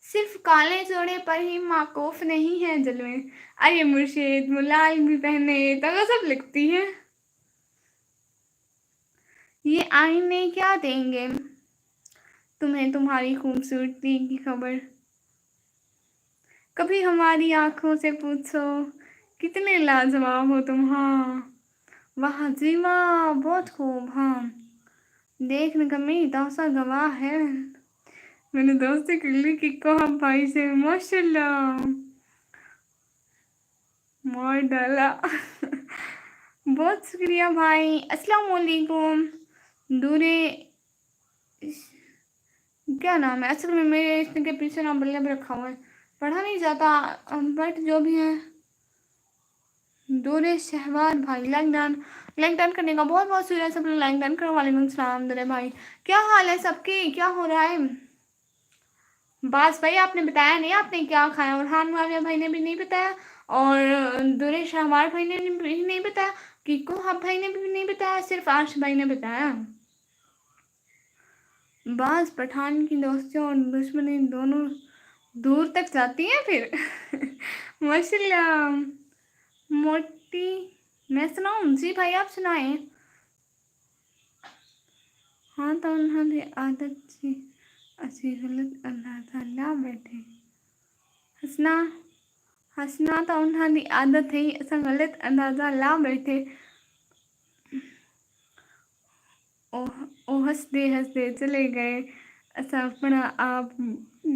सिर्फ काले जोड़े पर ही माकूफ नहीं है जलवे, अरे मुर्शिद मुलाल भी पहने तो गजब लगती है। ये आईने क्या देंगे तुम्हें तुम्हारी खूबसूरती की खबर, कभी हमारी आंखों से पूछो कितने लाजवाब हो तुम। हाँ वाह जी वाह, बहुत खूब। हाँ, देखने का मेरी दासा गवाह है, मैंने दोस्ती कर ली किको हम भाई से, माशाल्लाह मार डाला। बहुत शुक्रिया भाई। अस्सलाम वालेकुम। दूरे क्या नाम है असल में, मेरे इसके पीछे नाम बल्ले पे रखा हुआ है, पढ़ा नहीं जाता, बट जो भी है। दूरे शहवार भाई लाइक डन करने का बहुत बहुत शुक्रिया। सब लोग लाइक डन करो। वालेकुम सलाम दूरे भाई, क्या हाल है सबके, क्या हो रहा है? बस भाई आपने बताया नहीं आपने क्या खाया, और हान माविया भाई ने भी नहीं बताया, और दूरे शहवार भाई ने भी नहीं बताया, किको हब भाई ने भी नहीं बताया, सिर्फ आर्श भाई ने बताया। बस पठान की दोस्तियों और दुश्मनी दोनों दूर तक जाती हैं फिर। माशाल्लाह। मोटी मैं सुनाऊं जी भाई, आप सुनाएं। हाँ तो उन्होंने आदत सी अच्छी गलत अंदाजा ला बैठे, हंसना हंसना तो उन्होंने आदत है, ऐसा गलत अंदाजा ला बैठे। ओ हंसदे चले गए, ऐसा अपना आप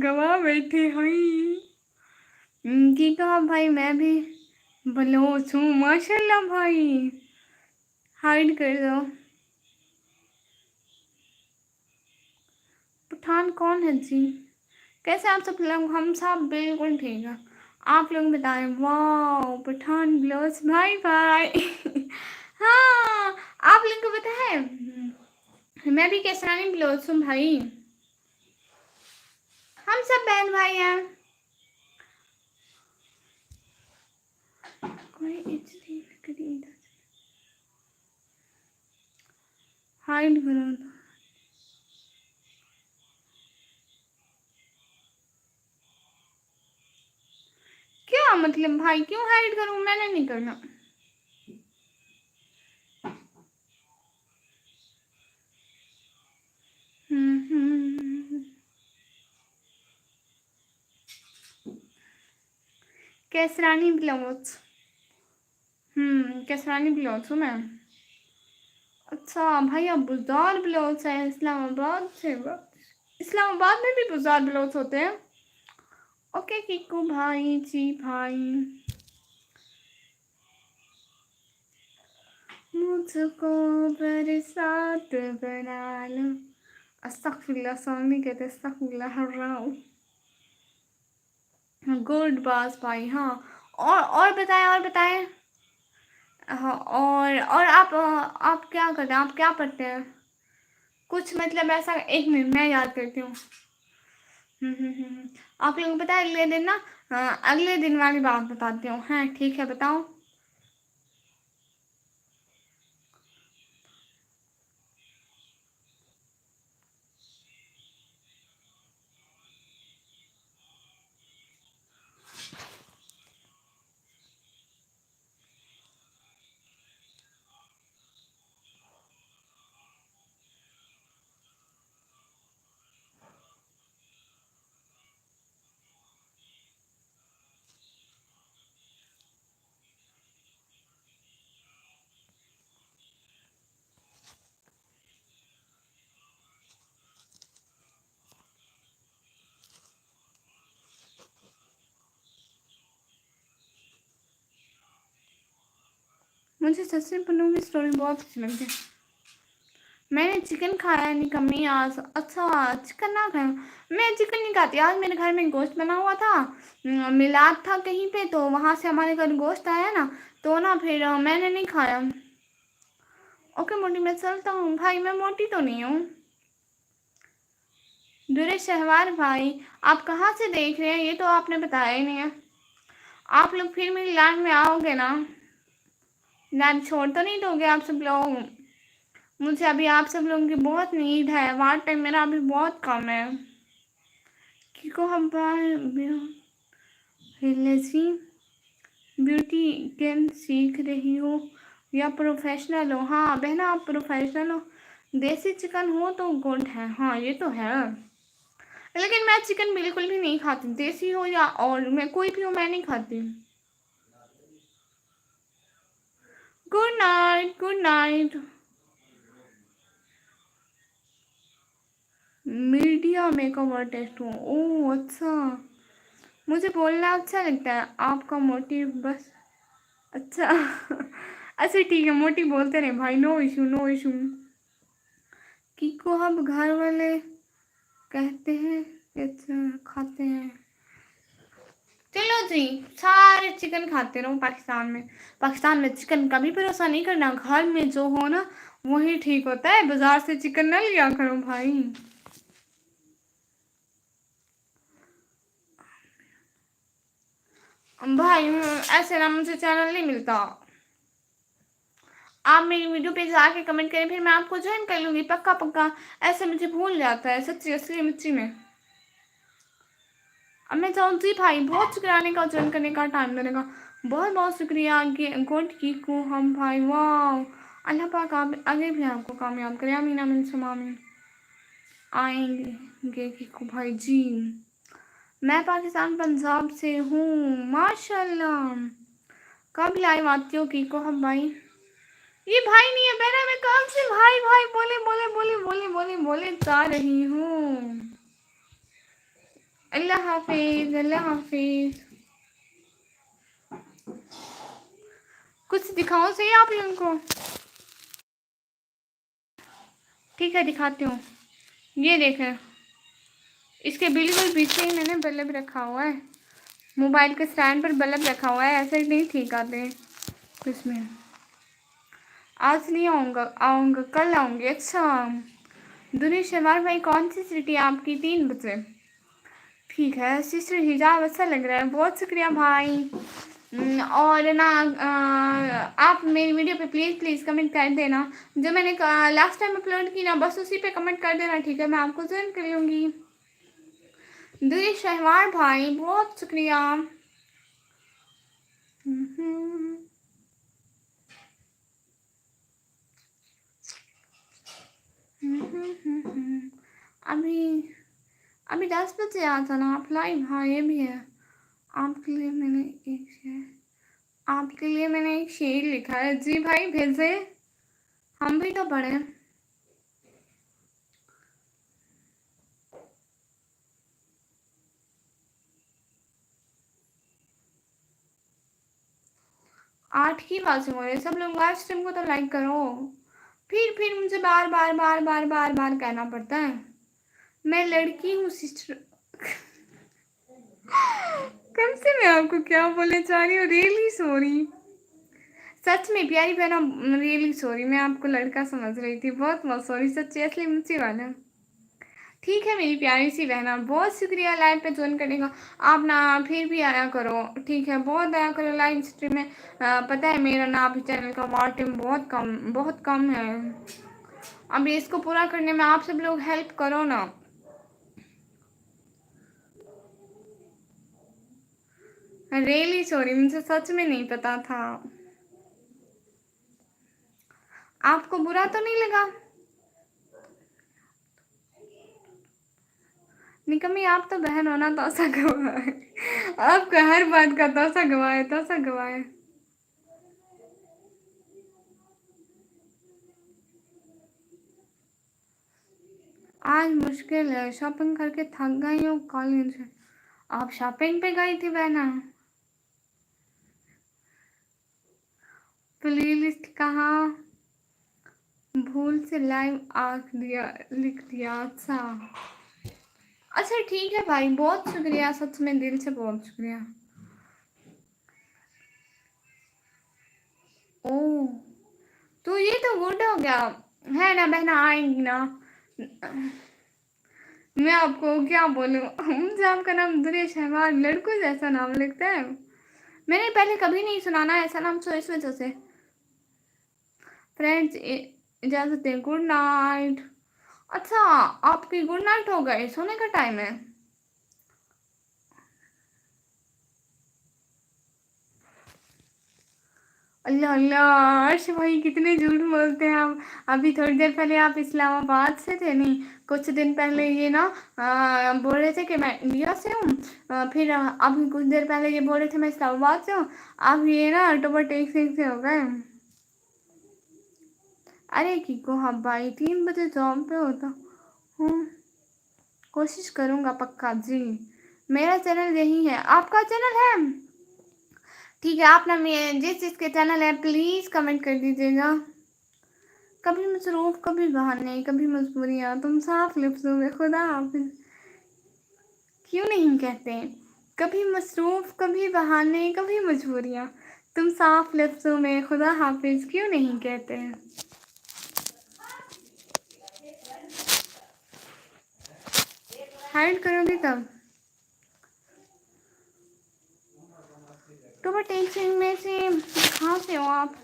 गवा बैठे हुई। की कहा भाई, मैं भी बलोच हूँ माशाल्लाह भाई। हाइड कर दो। पठान कौन है जी? कैसे आप सब लोग? हम सब बिल्कुल ठीक है। आप लोग बताएं। वाह पठान ब्लाउज भाई भाई। हाँ, आप लोग को पता है मैं भी कैसानी ब्लाउज हूँ भाई, हम सब बहन भाई हैं। कोई इतनी करी हाइड करो। क्या मतलब भाई, क्यों हाइड करूं? मैंने नहीं करना। कैसरानी ब्लाउज। कैसरानी ब्लाउज हूँ मैं। अच्छा भाई, अब बुज़दार ब्लाउज है इस्लामाबाद से। इस्लामाबाद में भी बुज़दार ब्लाउज होते हैं। ओके किकू भाई जी भाई, मुझको बरसात बना लो। अस्तगफिरुल्लाह, सॉन्ग नहीं कहते, अस्तगफिरुल्लाह हर रहा हूँ। गुड बास भाई। हाँ, और बताएं, और बताएं। हाँ, और आप क्या करते हैं, आप क्या पढ़ते हैं? कुछ मतलब ऐसा, एक मिनट मैं याद करती हूँ। आप लोगों को पता है अगले दिन ना, अगले दिन वाली बात बताती हूँ। हाँ ठीक है, बताओ। मुझे सचिन पन्नू की स्टोरी बहुत अच्छी लगती है। मैंने चिकन खाया नहीं कमी आज। अच्छा, चिकन ना खाया। मैं चिकन नहीं खाती। आज मेरे घर में गोश्त बना हुआ था, मिलाद था कहीं पे, तो वहाँ से हमारे घर गोश्त आया ना, तो ना फिर मैंने नहीं खाया। ओके मोटी, मैं चलता हूँ भाई, मैं मोटी तो नहीं हूँ। दुरे शहवार भाई, आप कहाँ से देख रहे हैं ये तो आपने बताया ही नहीं है। आप लोग फिर मेरी लैंड में आओगे ना? लैंड छोड़ तो नहीं दोगे आप सब लोग? मुझे अभी आप सब लोगों की बहुत नीड है। वार टाइम मेरा अभी बहुत कम है। को हम ब्यूटी गेम सीख रही हो या प्रोफेशनल हो? हाँ बहना, आप प्रोफेशनल हो। देसी चिकन हो तो गुड है। हाँ ये तो है, लेकिन मैं चिकन बिल्कुल भी नहीं खाती। देसी हो या और मैं कोई भी हो, मैं नहीं खाती। Good night, good night. Media makeup artist हो? ओह अच्छा, मुझे बोलना अच्छा लगता है। आपका मोटिव बस अच्छा अच्छा ठीक है मोटी, बोलते रहे भाई, नो इशू नो इशू। को हम घर वाले कहते हैं अच्छा खाते हैं। चलो जी, सारे चिकन खाते रहो पाकिस्तान में। पाकिस्तान में चिकन का भी भरोसा नहीं करना, घर में जो हो ना वही ठीक होता है। बाजार से चिकन ना लिया करो भाई। भाई ऐसे ना मुझे चैनल नहीं मिलता। आप मेरी वीडियो पे जाके कमेंट करें, फिर मैं आपको ज्वाइन कर लूँगी पक्का पक्का। ऐसे मुझे भूल जाता है सच्ची असली मिर्ची में। अब मैं चाहूँ जी भाई, बहुत शुक्रिया आने का, ज्वाइन करने का, टाइम देने का। बहुत बहुत शुक्रिया गुड की को हम भाई। वाह, अल्लाह पाक आप आगे भी आपको कामयाब करे। आमीन आमीन सुमा आमीन। आएंगे की को भाई जी। मैं पाकिस्तान पंजाब से हूँ। माशाल्लाह, कब लाइव आती हो की को हम भाई? ये भाई नहीं है बहना, मैं कब से भाई भाई बोले बोले बोले बोले बोले बोले जा रही हूँ। अल्लाह हाफिज, अल्लाह हाफिज। कुछ दिखाओ सही आप लोगों को। ठीक है दिखाती हूँ, ये देखें। इसके बिल्कुल पीछे ही मैंने बल्ब रखा हुआ है, मोबाइल के स्टैंड पर बल्ब रखा हुआ है। ऐसे ही नहीं ठीक आते हैं इसमें। आज नहीं आऊँगा, आऊँगा कल आऊँगी। अच्छा दुनिया शमार भाई, कौन सी सिटी आपकी? 3 बजे। ठीक है सिस्टर हिजाब, अच्छा लग रहा है, बहुत शुक्रिया भाई। और ना आप मेरी वीडियो पे प्लीज़ प्लीज़ कमेंट कर देना। जो मैंने लास्ट टाइम अपलोड की ना, बस उसी पे कमेंट कर देना, ठीक है? मैं आपको ज्वाइन कर लूँगी। दुनिया शहवार भाई बहुत शुक्रिया। अभी अभी 10 बजे आता ना आप लाइव। हाँ ये भी है। आपके लिए मैंने एक शेर, आपके लिए मैंने एक शेर लिखा है। जी भाई भेजे, हम भी तो पढ़े। आठ की बात हो रही है। सब लोग लाइव स्ट्रीम को तो लाइक करो। फिर मुझे बार बार बार बार बार बार कहना पड़ता है। मैं लड़की हूँ सिस्टर। कब से मैं आपको क्या बोलने चाह रही हूँ? रियली सॉरी, सच में प्यारी बहना, रियली सॉरी। मैं आपको लड़का समझ रही थी, बहुत बहुत सॉरी सच्ची असली मुझसे वाला। ठीक है मेरी प्यारी सी बहना, बहुत शुक्रिया लाइव पे ज्वाइन करने का। आप ना फिर भी आया करो, ठीक है? बहुत आया करो लाइव स्ट्रीम में। पता है मेरा ना अभी चैनल का वॉच टाइम बहुत कम है। अभी इसको पूरा करने में आप सब लोग हेल्प करो ना। रियली सॉरी, मुझे सच में नहीं पता था। आपको बुरा तो नहीं लगा? निकम्मी, आप तो बहन होना, तोसा गवाए। आपका हर बात का तोसा गवाए, तोसा गवाए। आज मुश्किल है, शॉपिंग करके थक गई हूँ कॉलेज। आप शॉपिंग पे गई थी बहना? प्लेलिस्ट कहाँ? भूल से लाइव आख दिया, लिख दिया। अच्छा अच्छा ठीक है भाई, बहुत शुक्रिया, सच में दिल से बहुत शुक्रिया। ओह, तो ये तो गुड हो गया है ना बहना, आएंगी ना। मैं आपको क्या बोलूं, मुझे आपका नाम दुरेश है, हमारे लड़कों जैसा नाम लगता है। मैंने पहले कभी नहीं सुना ना ऐसा नाम, तो इस वजह से। फ्रेंड्स इजाजत दें, गुड नाइट। अच्छा, आपकी गुड नाइट हो गई, सोने का टाइम है। अल्लाह अल्लाह, अर्श भाई कितने झूठ बोलते हैं आप। अभी थोड़ी देर पहले आप इस्लामाबाद से थे, नहीं कुछ दिन पहले ये ना बोल रहे थे कि मैं इंडिया से हूँ, फिर अभी कुछ देर पहले ये बोल रहे थे मैं इस्लामाबाद से हूँ। अब ये ना अक्टूबर 1 से हो गए। अरे किको हाँ भाई, 3 बजे जॉब पे होता हूँ, कोशिश करूँगा पक्का जी। मेरा चैनल यही है, आपका चैनल है ठीक है। आप ना मैं जिस चीज़ के चैनल है प्लीज़ कमेंट कर दीजिएगा। कभी मसरूफ़, कभी बहाने, कभी मजबूरियाँ, तुम साफ लफ्ज़ों में खुदा हाफिज़ क्यों नहीं कहते। कभी मसरूफ़, कभी बहाने, कभी मजबूरियाँ, तुम साफ लफ्ज़ों में खुदा हाफिज़ क्यों नहीं कहते। हाइड करोगे कब। तो बट एक सिंह में से कहाँ से हो आप।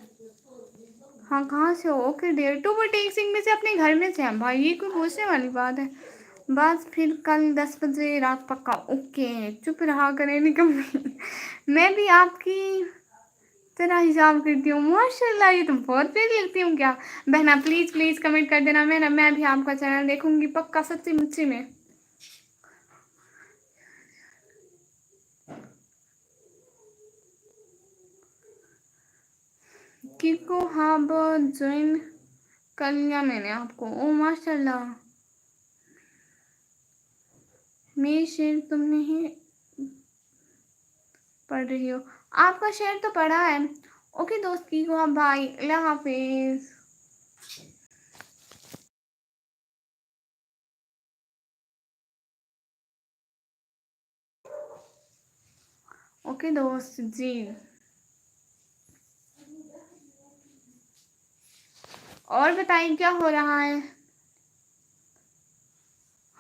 हाँ कहाँ से हो, ओके डियर। टू बट एक सिंह में से अपने घर में से हैं भाई, ये कोई पूछने वाली बात है। बस फिर कल 10 बजे रात पक्का, ओके चुप रहा करें निकम। मैं भी आपकी तरह हिसाब करती हूँ, माशाल्लाह ये तो बहुत प्यारी लगती हूँ क्या। बहना प्लीज़ प्लीज़ कमेंट कर देना, मैं भी आपका चैनल देखूंगी पक्का, सच्ची मुच्ची में। किको हब ज्वाइन कर लिया मैंने आपको, ओ माशाल्लाह। मेरी शेर तुम नहीं पढ़ रही हो, आपका शेर तो पढ़ा है। ओके दोस्त किको हब भाई, अल्लाह हाफिज़। ओके दोस्त जी। और बताइए क्या हो रहा है।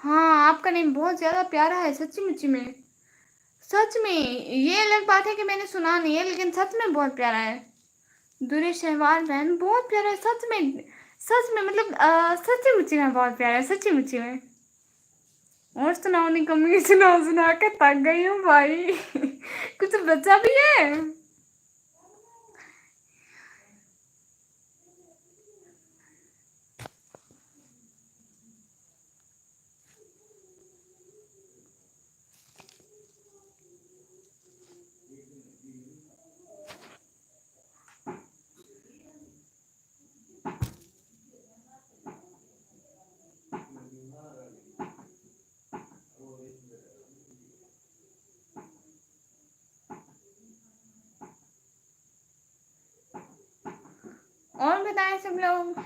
हाँ आपका नेम बहुत ज़्यादा प्यारा है सच्ची मुच्ची में, सच में। ये अलग बात है कि मैंने सुना नहीं है, लेकिन सच में बहुत प्यारा है। दुरे शहवार बहन बहुत प्यारा है सच में, सच में मतलब सच्ची मुच्ची में बहुत प्यारा है, सच्ची मुच्ची में। और सुनाओ निकम्मी, सुनाओ सुना के थक गई हूँ भाई। कुछ बच्चा भी है। और बताएं सब लोग।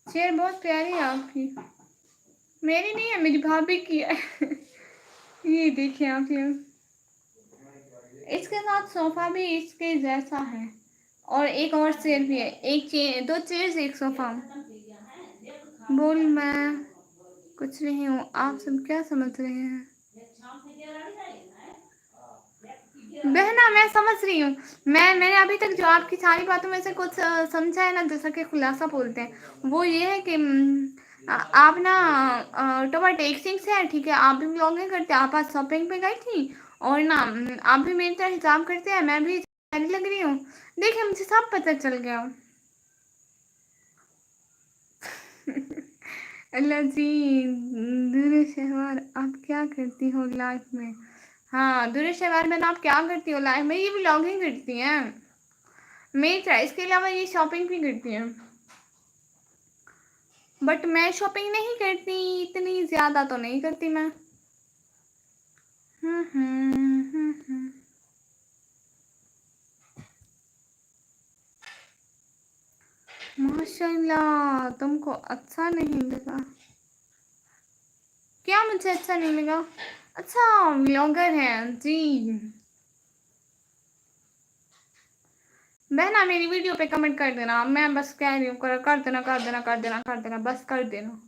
शेर बहुत प्यारी है आपकी, मेरी नहीं है, मेरी भाभी की है। ये देखिए आप लोग, इसके साथ सोफा भी इसके जैसा है, और एक और चेयर भी है, एक चेयर, 2 चेयर्स एक सोफा। बोल मैं कुछ नहीं हूँ, आप सब क्या समझ रहे हैं। बहना मैं समझ रही हूँ, मैंने अभी तक जो आपकी सारी बातों में से कुछ समझा है ना, जैसा कि खुलासा बोलते हैं, वो ये है कि आप ना टोबा टेक्सिंग से है ठीक है, आप भी ब्लॉगिंग करते हैं, आप आज शॉपिंग पे गई थी, और ना आप भी मेरी तरह हिसाब करते हैं, मैं भी सारी लग रही हूँ। देखिए मुझे सब पता चल गया। अल्लाह जी। दूर शहर आप क्या करती हो लाइफ में। हाँ दूर शहर में आप क्या करती हो लाइफ में, ये भी ब्लॉगिंग करती हैं मेरी तरह, इसके अलावा ये शॉपिंग भी करती हैं। बट मैं शॉपिंग नहीं करती, इतनी ज़्यादा तो नहीं करती मैं। हम्म। माशाल्लाह, तुमको अच्छा नहीं लगा? क्या मुझे अच्छा नहीं लगा? अच्छा, व्लॉगर है जी। बहना मेरी वीडियो पे कमेंट कर देना, मैं बस कह रही हूँ, कर देना कर देना कर देना कर देना, बस कर देना,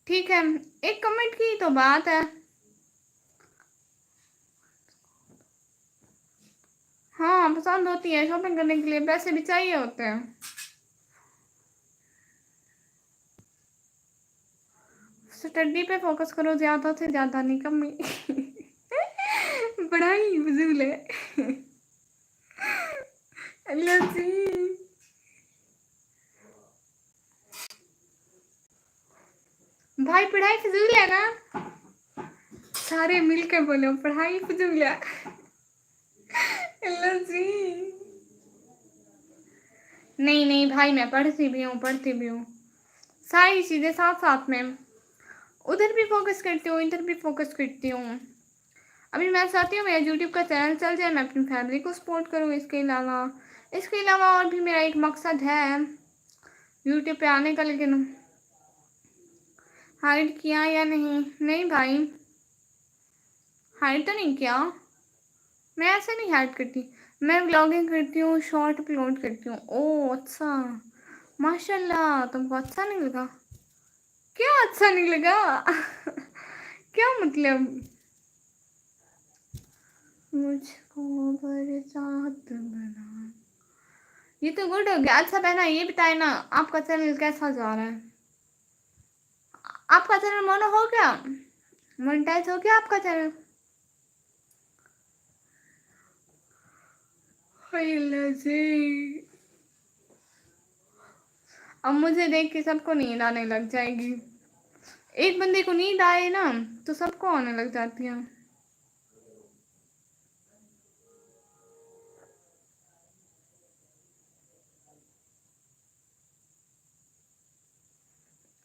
ठीक है? एक कमेंट की तो बात है। हाँ, पसंद होती है, शॉपिंग करने के लिए पैसे भी चाहिए होते हैं। स्टडी पे फोकस करो, ज़्यादा से ज़्यादा नहीं, कम पढ़ाई फजूल है। अल्लाह जी, भाई पढ़ाई फजूल है ना? सारे मिलकर बोलो पढ़ाई फजूल है। अल्लाह जी, नहीं नहीं भाई, मैं पढ़ती भी हूँ, सारी चीज़ें साथ साथ में, उधर भी फोकस करती हूँ, इधर भी फोकस करती हूँ। अभी मैं चाहती हूँ मेरा यूट्यूब का चैनल चल जाए, मैं अपनी फैमिली को सपोर्ट करूँ। इसके अलावा और भी मेरा एक मकसद है यूट्यूब पे आने का, लेकिन हाइड किया या नहीं? नहीं भाई, हाइड तो नहीं किया, मैं ऐसे नहीं हाइड करती, मैं व्लॉगिंग करती हूँ, शॉर्ट अपलोड करती हूँ। ओह अच्छा, माशाल्लाह, तुमको अच्छा नहीं लगा? क्या अच्छा नहीं लगा? क्या मतलब? मुझको बरसात बना, ये तो गुड हो गया। अच्छा बहना, ये बताए ना, आपका चैनल कैसा जा रहा है? आपका चैनल मोनो हो गया, मोनेटाइज हो गया आपका चैनल? जी, अब मुझे देख के सबको नींद आने लग जाएगी। एक बंदे को नींद आए ना तो सबको आने लग जाती है।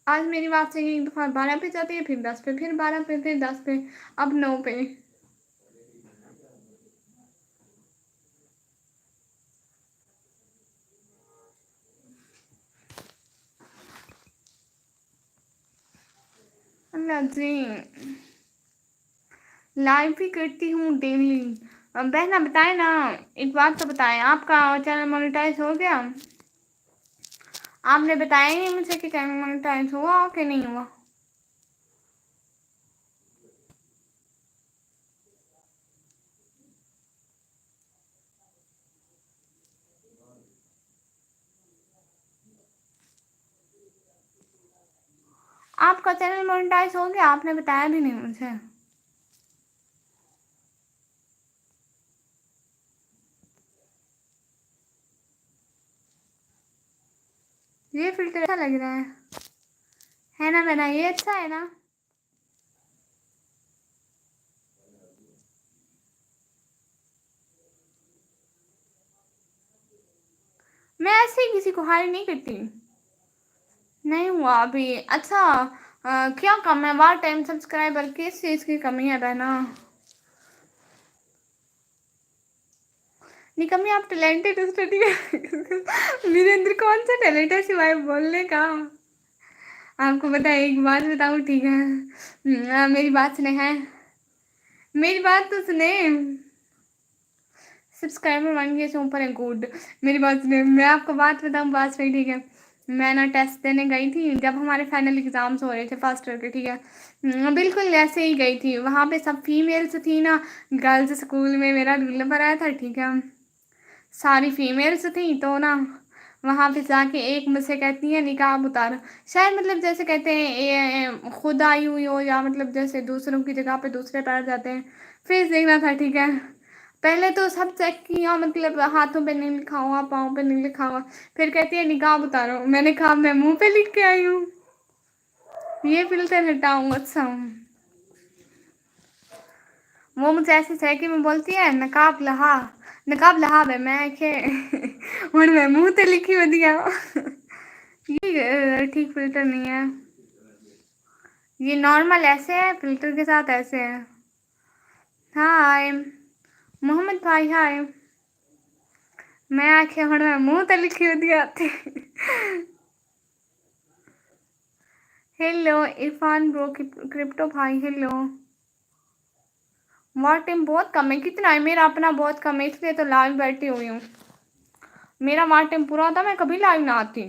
आज मेरी बात से एक दफ़ा 12 पे जाती है, फिर 10 पे, फिर 12 पे, फिर 10 पे, अब 9 पे। अल्लाह जी, लाइव भी करती हूँ डेली। बहना बताए ना, एक बात तो बताएं, आपका चैनल मोनेटाइज हो गया? आपने बताया ही नहीं मुझे कि चैनल मोनेटाइज हुआ कि नहीं हुआ। आपका चैनल मोनेटाइज हो गया, आपने बताया भी नहीं मुझे। ये फिल्टर अच्छा लग रहा है ना बहना? ये अच्छा है ना? मैं ऐसे ही किसी को हायर नहीं करती। नहीं हुआ अभी। अच्छा, क्या कम है? 1 टाइम सब्सक्राइबर, किस चीज़ की कमी है बहना? नहीं कमी, आप टैलेंटेड स्टडी मेरे अंदर कौन सा टैलेंट है सिवाय बोलने का? आपको पता है, एक बात बताऊँ, ठीक है? मेरी बात सुने हैं, मेरी बात तो सुने। सब्सक्राइबर 1K से ऊपर है, गुड। मेरी बात सुनिए, मैं आपको बात बताऊँ, बात सही, ठीक है? मैं ना टेस्ट देने गई थी जब हमारे फाइनल एग्ज़ाम्स हो रहे थे फर्स्ट ईयर के, ठीक है? बिल्कुल ऐसे ही गई थी, वहाँ पे सब फीमेल्स थी ना, गर्ल्स स्कूल में मेरा रोल नंबर आया था, ठीक है? सारी फीमेल्स थी तो ना, वहाँ पे जाके एक मुझसे कहती है निकाब उतारो। शायद मतलब जैसे कहते हैं खुद आई हुई हो, या मतलब जैसे दूसरों की जगह पे दूसरे पैर जाते हैं, फेस देखना था, ठीक है? पहले तो सब चेक किया, मतलब हाथों पे नहीं लिखा हुआ, पाँव पे नहीं लिखा हुआ, फिर कहती है निकाब उतारो। मैंने कहा मैं मुंह पे लिख के आई हूँ, ये फिल्टर हटाऊँ। अच्छा, वो मुझे ऐसे चेक में बोलती है नकाब लहा बे मैं के हूँ मैं मुंह ते लिखी वधिया। ये ठीक फिल्टर नहीं है, ये नॉर्मल ऐसे है, फिल्टर के साथ ऐसे है। हाय मोहम्मद भाई, हाय। मैं आखे हूँ मुंह तो लिखी होती आती। हेलो इरफान ब्रो क्रिप्टो भाई हेलो। वॉर टाइम बहुत कम है, कितना है मेरा अपना बहुत कम है, इसलिए तो लाइव बैठी हुई हूँ। मेरा वॉर टाइम पूरा होता मैं कभी लाइव ना आती।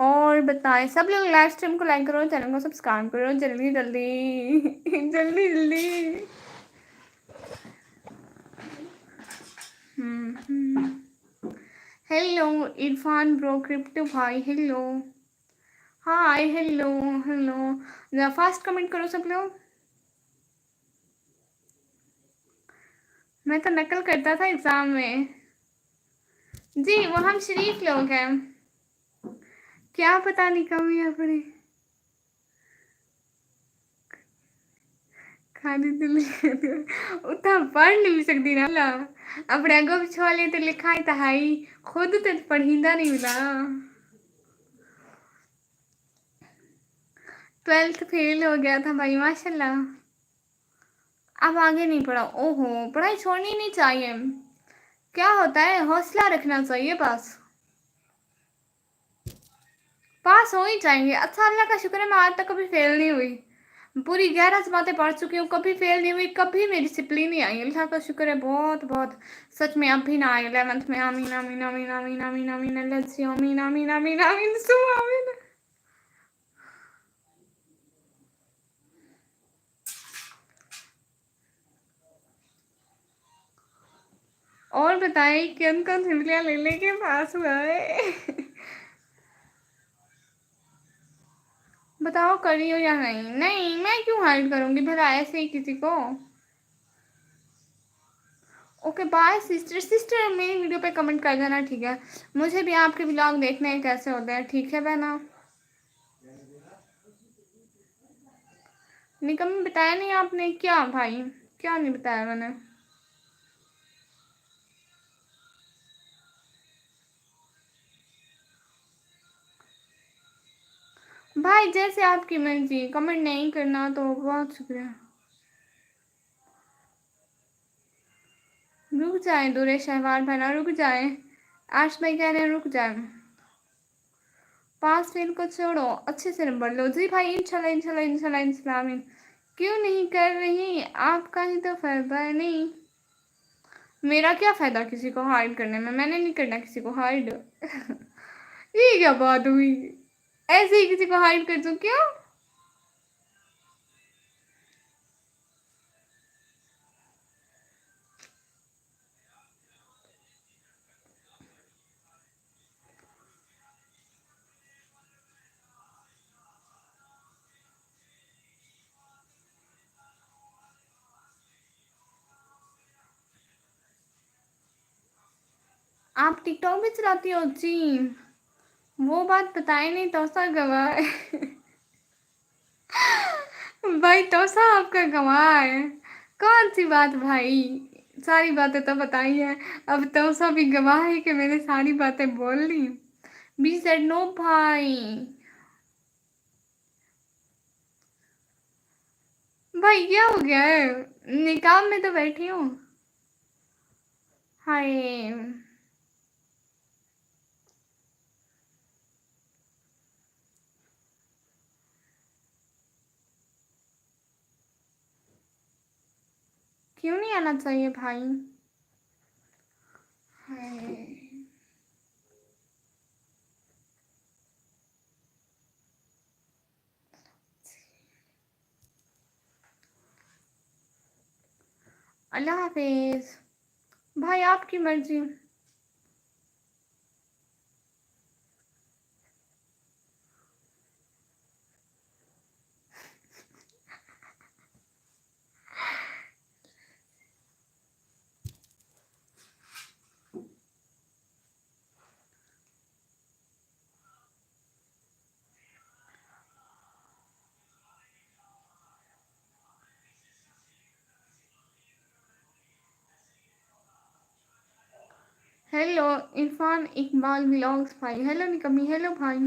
और बताएं सब लोग लाइव स्ट्रीम को लाइक करो, चैनल को सब्सक्राइब करो जल्दी जल्दी। जल्दी जल्दी। हेलो इरफान ब्रो क्रिप्टो भाई hello. Hi hello hello fast comment करो सब लोग। मैं तो नकल करता था एग्जाम में जी, वो हम शरीफ लोग हैं, क्या पता नहीं कम या फिर खाली दिल उतना पढ़ नहीं सकती ना ला। अब रंगो पिछवाले तो लिखा ही था ही, खुद तो पढ़ीदा नहीं मिला। 12th फेल हो गया था भाई माशाल्लाह। अब आगे नहीं पढ़ा, ओहो पढ़ाई छोड़नी नहीं चाहिए, क्या होता है हौसला रखना चाहिए, पास हो ही जाएंगे। अच्छा अल्लाह का शुक्र है मैं आज तक कभी फेल नहीं हुई, पूरी 11 जमातें पढ़ चुकी हूँ, कभी फेल नहीं हुई, कभी मेरी डिसिप्लिन नहीं आई, अल्लाह का शुक्र है बहुत बहुत। सच में अब भी ना आए 11th में। आमीन आमीन आमीन आमीन आमीन आमीन अल्लाह से आमीन आमीन आमीन आमीन सुबह आमीन। और बताइए कौन कौन सिमलियाँ ले लेके पास हुआ है। बताओ करी हो या नहीं। नहीं मैं क्यों हाइड करूंगी भला ऐसे ही किसी को। Okay bye sister. सिस्टर मेरी वीडियो पे कमेंट कर देना ठीक है, मुझे भी आपके ब्लॉग देखने हैं कैसे होते हैं, ठीक है बहना। निकम बताया नहीं आपने क्या भाई, क्या नहीं बताया मैंने। भाई जैसे आपकी मर्जी, कमेंट नहीं करना तो बहुत शुक्रिया। रुक जाए दूरे शहवार बहना रुक जाए, आश भाई कह रहे हैं रुक जाए। पास फेल को छोड़ो अच्छे से नंबर लो जी भाई, इंशाल्लाह इंशाल्लाह इंशाल्लाह इंशाल्लाह आमीन। क्यों नहीं कर रही, आपका ही तो फायदा है। नहीं मेरा क्या फायदा किसी को हाइड करने में, मैंने नहीं करना किसी को हाइड। ये क्या बात हुई, ऐसे ही किसी को हाइड कर दूं क्यों। आप टिकटॉक भी चलाती हो जी, वो बात बताए नहीं तो सा गवाह। भाई तोसा आपका गवाह है, कौन सी बात भाई, सारी बातें तो बताई है, अब तोसा भी गवाह है कि मैंने सारी बातें बोल ली। बी सेड नो भाई। भाई क्या हो गया है, निकाह में तो बैठी हूँ। हाय क्यों नहीं आना चाहिए भाई। हाय अल्लाह हाफिज भाई, आपकी मर्जी। हेलो इरफान इकबाल व्लॉग्स भाई, हेलो निकमी, हेलो भाई।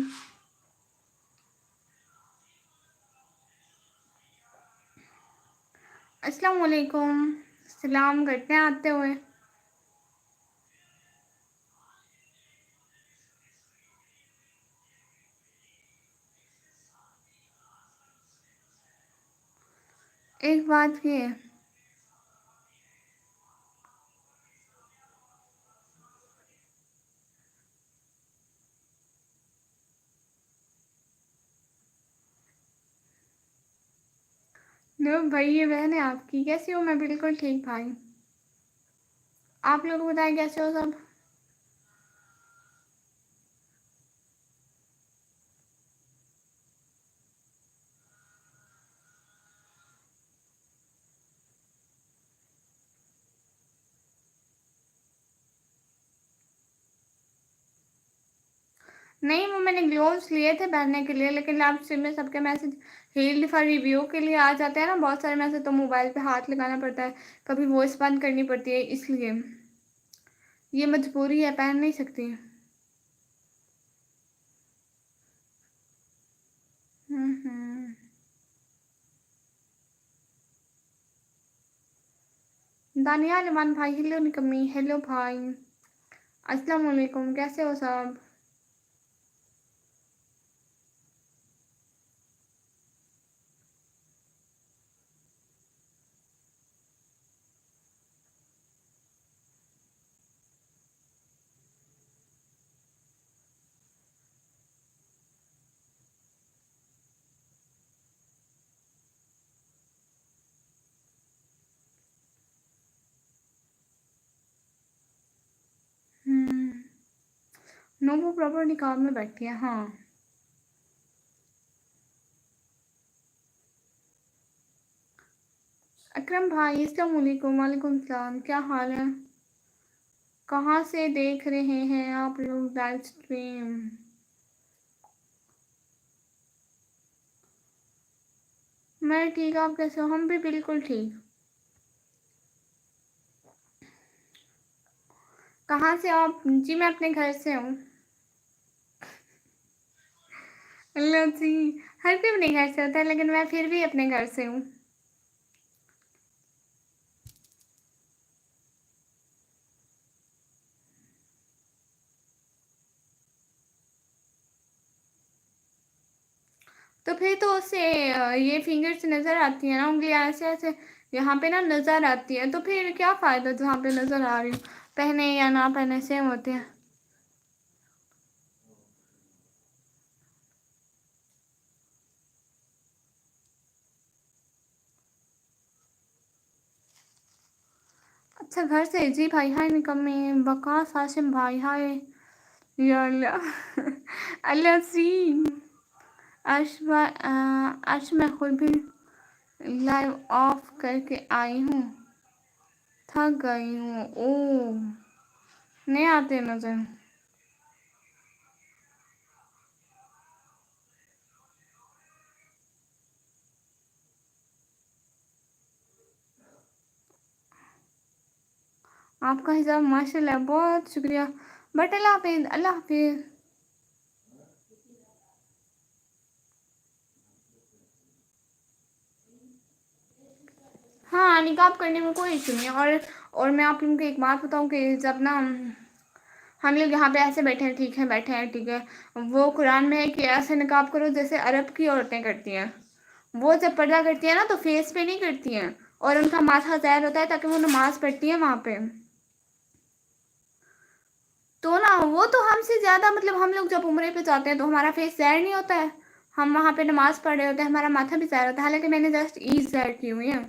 अस्सलाम वालेकुम। सलाम करते हैं आते हुए। एक बात की है, नो भाई, ये बहन है आपकी। कैसी हो? मैं बिल्कुल ठीक भाई। आप लोग बताएं कैसे हो सब? नहीं, वो मैंने ग्लोव्स लिए थे पहनने के लिए, लेकिन लास्ट में सबके मैसेज हील्ड फॉर रिव्यू के लिए आ जाते हैं ना बहुत सारे मैसेज, तो मोबाइल पे हाथ लगाना पड़ता है, कभी वॉइस बंद करनी पड़ती है, इसलिए ये मजबूरी है, पहन नहीं सकती। हम्म। दानियाल इमान भाई, हेलो निकम्मी, हेलो भाई, अस्सलाम वालेकुम, कैसे हो सब? नो, वो प्रॉपर निकाब में बैठी है, हाँ। अकरम भाई, अस्सलाम वालेकुम। वालेकुम सलाम, क्या हाल है? कहाँ से देख रहे हैं आप लोग लाइव स्ट्रीम? मैं ठीक, आप कैसे हो? हम भी बिल्कुल ठीक। कहाँ से आप? जी मैं अपने घर से हूँ। अल्लाह जी, हर कोई अपने घर से होता है, लेकिन मैं फिर भी अपने घर से हूँ। तो फिर तो उससे ये फिंगर से नज़र आती है ना, उंगलियां ऐसे ऐसे यहाँ पे ना नज़र आती है, तो फिर क्या फ़ायदा जहाँ पे नज़र आ रही हूँ, पहने या ना पहने सेम होते हैं। अच्छा, घर से? जी भाई, हाय निकम्मे, बकास हाशिम भाई, हाय। या अल्लाह अल्लाह सी। आज मैं खुद भी लाइव ऑफ करके आई हूँ, थक गई हूँ। ओह, नहीं आते नजर। आपका हिसाब माशाल्लाह, बहुत शुक्रिया। बट अल्लाह हाफिज, अल्लाह हाफिज। हाँ, निकाब करने में कोई इशू नहीं है। और मैं आप लोगों को एक बात बताऊँ कि जब ना हम लोग यहाँ पे ऐसे बैठे हैं, ठीक है, बैठे हैं, ठीक है, वो कुरान में है कि ऐसे निकाब करो जैसे अरब की औरतें करती हैं। वो जब पर्दा करती है ना तो फेस पे नहीं करती हैं, और उनका माथा ज़ाहिर होता है ताकि वो नमाज पढ़ती है वहाँ पे। तो ना वो तो हमसे ज़्यादा, मतलब हम लोग जब उम्रे पे जाते हैं तो हमारा फेस ज़ाहिर नहीं होता है, हम वहाँ पे नमाज पढ़ रहे होते हैं, हमारा माथा भी ज़ाहिर होता है, हालांकि मैंने जस्ट ईद ज़ाहिर की हुई है।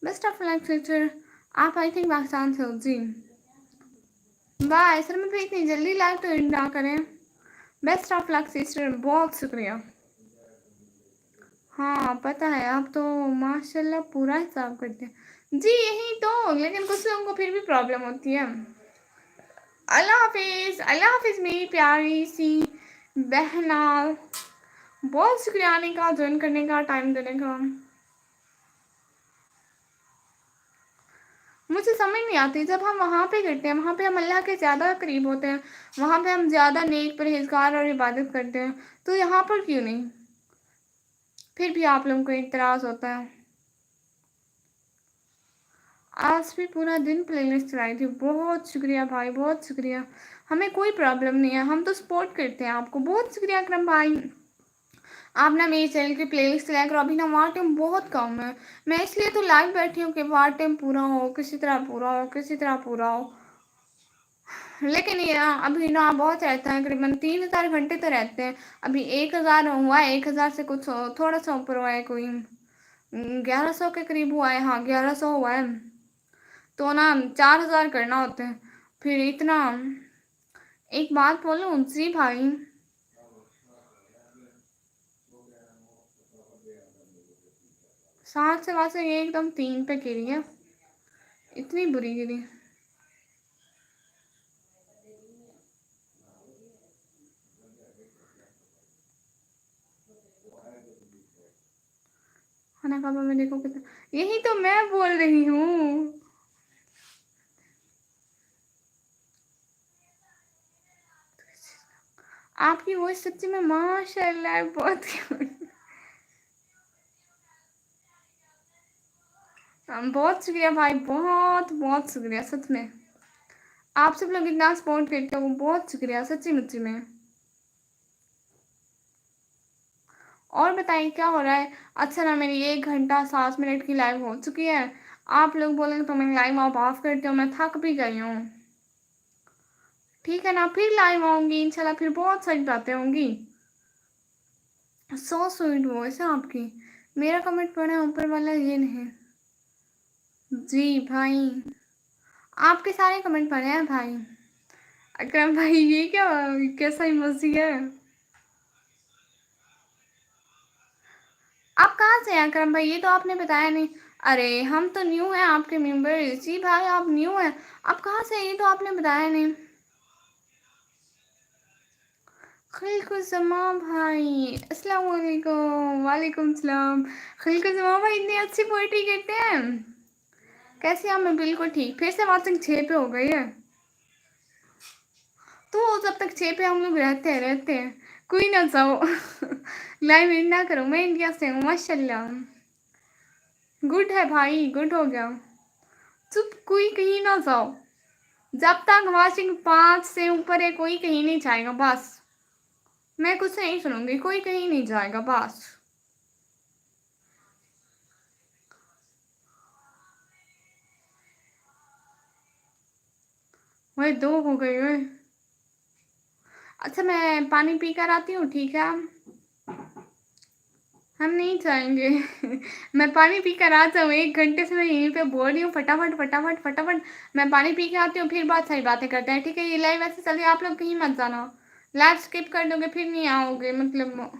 Best of luck future. आप आई थिंक पाकिस्तान से हो जी? वाह, सर में भी इतनी जल्दी लाइव तो एंड ना करें। बेस्ट ऑफ लक सिस्टर, बहुत शुक्रिया। हाँ पता है, आप तो माशाल्लाह पूरा हिसाब करते हैं जी, यही तो, लेकिन कुछ लोगों को फिर भी प्रॉब्लम होती है। अल्लाह हाफिज, अल्लाह हाफिज मेरी प्यारी सी बहना, बहुत शुक्रिया आने का, ज्वाइन करने का, टाइम देने का। मुझे समझ नहीं आती, जब हम वहाँ पे करते हैं, वहाँ पे हम अल्लाह के ज़्यादा करीब होते हैं, वहाँ पे हम ज़्यादा नेक परहेजगार और इबादत करते हैं, तो यहाँ पर क्यों नहीं? फिर भी आप लोगों को इतराज़ होता है। आज भी पूरा दिन प्लेलिस्ट चलाई थी। बहुत शुक्रिया भाई, बहुत शुक्रिया। हमें कोई प्रॉब्लम नहीं है, हम तो सपोर्ट करते हैं आपको। बहुत शुक्रिया अकरम भाई, आप ना मेरे चैनल की प्लेलिस्ट चलाया करो। अभी ना वहाँ टाइम बहुत कम है, मैं इसलिए तो लाइव बैठी हूँ कि वहाँ टाइम पूरा हो, किसी तरह पूरा हो, किसी तरह पूरा हो। लेकिन ये अभी ना बहुत रहता है, करीबन 3000 घंटे तो रहते हैं। अभी 1000 हुआ है, 1000 से कुछ थोड़ा सा ऊपर हुआ है, कोई 1100 के करीब हुआ है। हाँ 1100 हुआ है। तो ना 4000 करना होते हैं फिर इतना। एक बात बोलूं जी भाई, 7 से वैसे ये एकदम 3 पे गिरी है, इतनी बुरी गिरी। खाना खाबा में देखो कितना, यही तो मैं बोल रही हूँ। आपकी वॉइस सच्ची में माशाल्लाह बहुत cute। बहुत शुक्रिया भाई, बहुत बहुत शुक्रिया सच में। आप सब लोग इतना सपोर्ट करते हो, बहुत शुक्रिया सच्ची मुच्ची में। और बताइए क्या हो रहा है। अच्छा ना मेरी 1 घंटा 7 मिनट की लाइव हो चुकी है। आप लोग बोलेंगे तो मैं लाइव आप ऑफ करती हूँ, मैं थक भी गई हूँ। ठीक है ना, फिर लाइव आऊंगी इंशाल्लाह, फिर बहुत सारी बातें होंगी। सो स्वीट वॉइस है आपकी। मेरा कमेंट पढ़ा ऊपर वाला ये नहीं। जी भाई, आपके सारे कमेंट पढ़े हैं भाई। अकरम भाई ये क्या, कैसा इमोजी है। आप कहाँ से हैं अकरम भाई, ये तो आपने बताया नहीं। अरे हम तो न्यू हैं आपके मेंबर। जी भाई आप न्यू हैं, आप कहाँ से हैं ये तो आपने बताया नहीं। खिलकुसमा भाई अस्सलाम वालेकुम। वालेकुम सलाम। खिलकुसमा भाई इतनी अच्छी पोइट्री कहते हैं। कैसे आप, मैं बिल्कुल ठीक। फिर से वाचिंग 6 पे हो गई है, तो जब तक 6 पे हम लोग रहते हैं कोई ना जाओ। लाइव इन ना करो, मैं इंडिया से हूँ माशाल्लाह। गुड है भाई, गुड हो गया। चुप, कोई कहीं ना जाओ। जब तक वाचिंग 5 से ऊपर है कोई कहीं नहीं जाएगा बस। मैं कुछ नहीं सुनूंगी, कोई कहीं नहीं जाएगा बस। वही 2 हो गई है। अच्छा मैं पानी पी कर आती हूँ, ठीक है। हम नहीं जाएंगे। मैं पानी पी कर आता हूँ, 1 घंटे से मैं यहीं पे बोल रही हूँ, फटाफट फटाफट फटाफट। मैं पानी पी के आती हूँ, फिर बहुत सारी बातें करते हैं, ठीक है। ये लाइव ऐसे चलिए, आप लोग कहीं मत जाना। लाइव स्किप कर दोगे फिर नहीं आओगे, मतलब।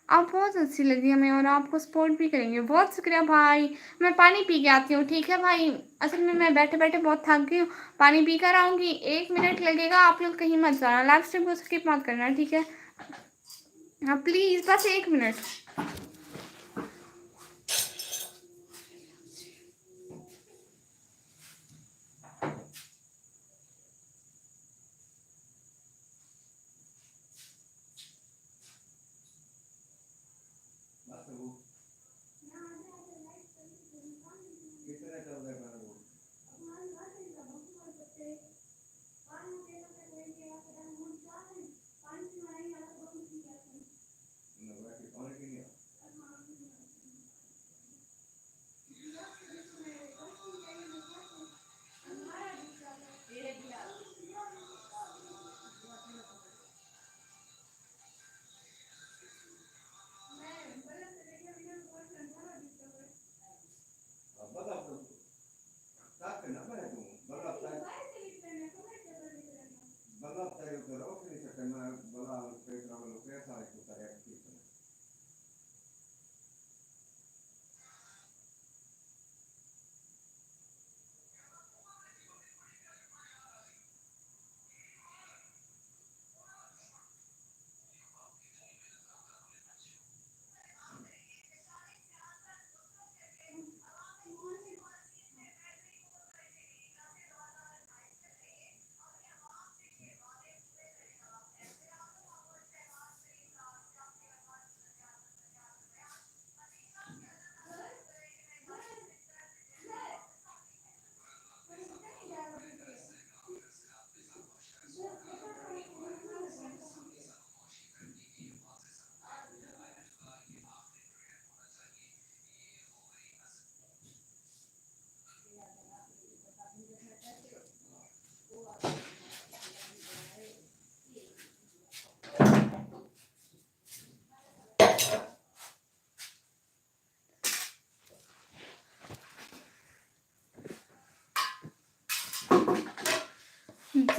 आप बहुत अच्छी लगी हमें, और आपको सपोर्ट भी करेंगे। बहुत शुक्रिया भाई। मैं पानी पी के आती हूँ, ठीक है भाई। असल में मैं बैठे बैठे बहुत थक गई हूँ, पानी पी कर आऊँगी। 1 मिनट लगेगा, आप लोग कहीं मत जाना, लाइव स्ट्रीम को स्किप मत करना, ठीक है। हाँ प्लीज़, बस 1 मिनट।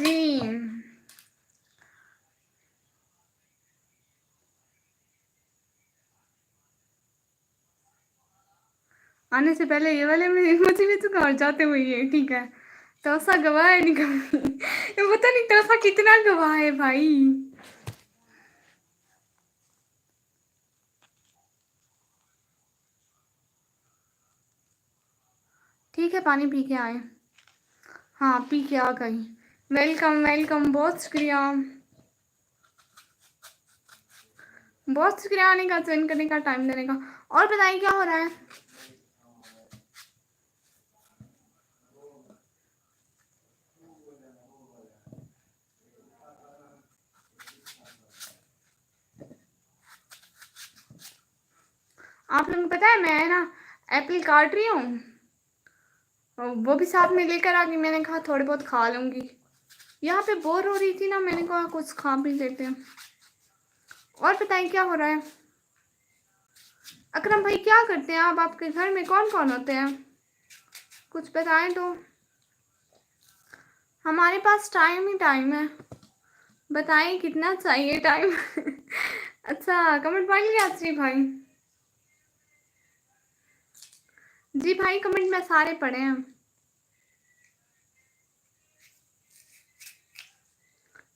जी। आने से पहले ये वाले में मुझे भी तो और जाते हुए ये ठीक है। टोसा गवाह है नहीं कभी। ये पता नहीं टोसा कितना गवाह है भाई। ठीक है पानी पी के आए। हाँ पी के आ गई। वेलकम वेलकम, बहुत शुक्रिया, बहुत शुक्रिया आने का, ज्वाइन करने का, टाइम देने का। और बताइए क्या हो रहा है। आप लोगों को पता है मैं ना एप्पल काट रही हूँ, वो भी साथ में लेकर आ गई। मैंने कहा थोड़े बहुत खा लूँगी, यहाँ पे बोर हो रही थी ना, मैंने कहा कुछ खा भी लेते हैं। और बताइए क्या हो रहा है। अकरम भाई क्या करते हैं आप, आपके घर में कौन कौन होते हैं, कुछ बताएं तो। हमारे पास टाइम ही टाइम है, बताएं कितना चाहिए टाइम। अच्छा कमेंट पढ़ लिया जी भाई। जी भाई कमेंट में सारे पढ़े हैं।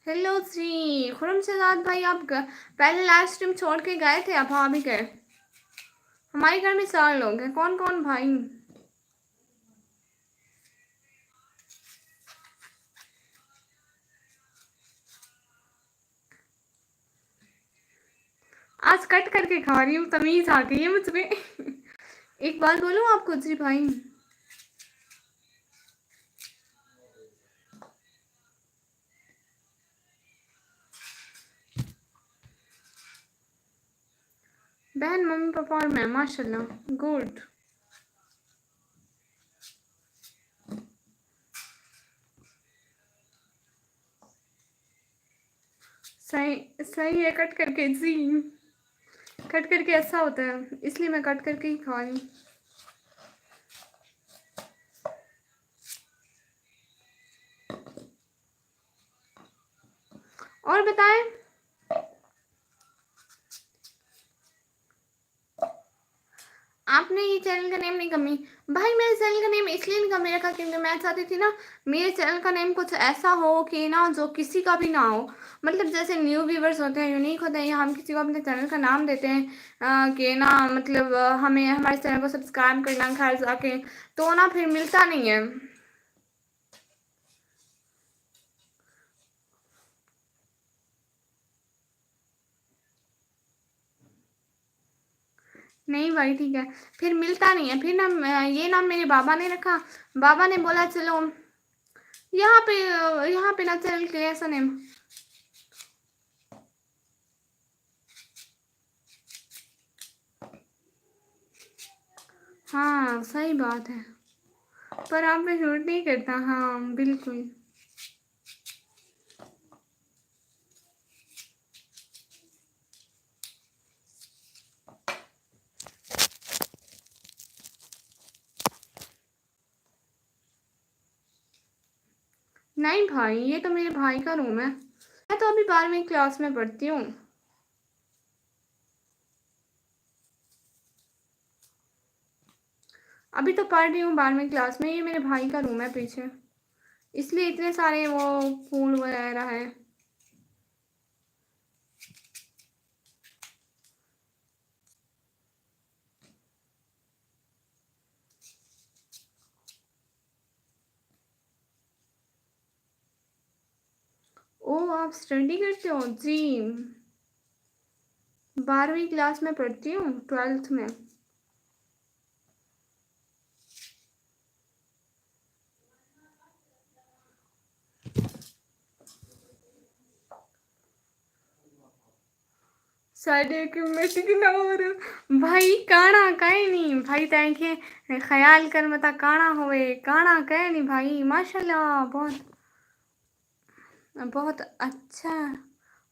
हेलो जी खुरम शहजाद भाई, आप पहले लाइव स्ट्रीम छोड़ के गए थे, अब आ भी गए। हमारे घर में 4 लोग हैं। कौन कौन भाई। आज कट करके खा रही हूँ, तमीज आ गई है मुझमें। एक बात बोलूँ आपको जी भाई, बहन मम्मी पापा और मैं, माशाल्लाह गुड। सही सही है, कट करके जी, कट करके ऐसा होता है, इसलिए मैं कट करके ही खा रही हूँ। और बताएं। आपने ये चैनल का नेम नहीं कमी भाई, मेरे चैनल का नेम इसलिए नहीं कमी रखा क्योंकि मैं चाहती थी ना मेरे चैनल का नेम कुछ ऐसा हो कि ना जो किसी का भी ना हो। मतलब जैसे न्यू व्यूवर्स होते हैं, यूनिक होते हैं, या हम किसी को अपने चैनल का नाम देते हैं कि ना मतलब हमें हमारे चैनल को सब्सक्राइब करना घर जाके, तो ना फिर मिलता नहीं है। नहीं भाई ठीक है, फिर मिलता नहीं है। फिर ना ये नाम मेरे बाबा ने रखा, बाबा ने बोला चलो यहाँ पे ना चैनल के ऐसा नेम। हाँ सही बात है, पर आप में शूट नहीं करता। हाँ बिल्कुल। नहीं भाई ये तो मेरे भाई का रूम है, मैं तो अभी 12वीं क्लास में पढ़ती हूँ। अभी तो पढ़ रही हूँ 12वीं क्लास में। ये मेरे भाई का रूम है पीछे, इसलिए इतने सारे वो फूल वगैरह है। ओ आप स्टडी करते हो जी। 12वीं क्लास में पढ़ती हूँ, 12th में। साढ़े के मिनट ना और भाई काना कहे नहीं भाई, तैखे ख्याल कर मता काना होए, काना कहे नहीं भाई। माशाल्लाह बहुत बहुत अच्छा,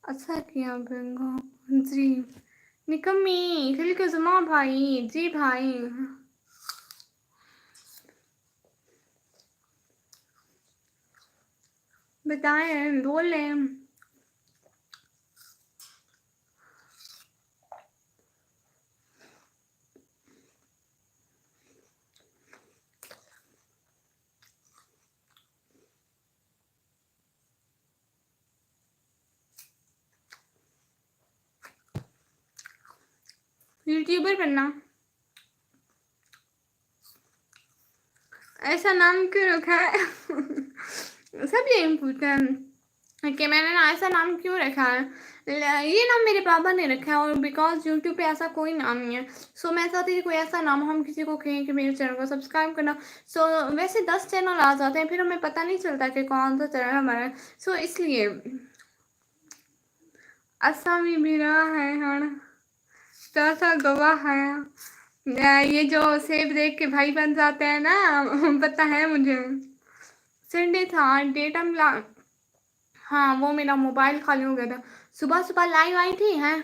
अच्छा किया बेंगो जी। निकम्मी खिल के जुमा भाई जी भाई। बताएं, बोल लें। यूट्यूबर बनना। ऐसा नाम क्यों रखा है? सब यही पूछते हैं कि मैंने ना ऐसा नाम क्यों रखा है। ये नाम मेरे पापा ने रखा है, और बिकॉज यूट्यूब पे ऐसा कोई नाम नहीं है, सो मैं चाहती थी कोई ऐसा नाम हम किसी को कहें कि मेरे चैनल को सब्सक्राइब करना। सो वैसे 10 चैनल आ जाते हैं, फिर हमें पता नहीं चलता कि कौन सा चैनल हमारा है। सो इसलिए असा भी मेरा है हण सा गवाह है। ये जो सेब देख के भाई बन जाते हैं ना, पता है मुझे। संडे था, डेटा मिला। हाँ, वो मेरा मोबाइल खाली हो गया था। सुबह सुबह लाइव आई थी हैं।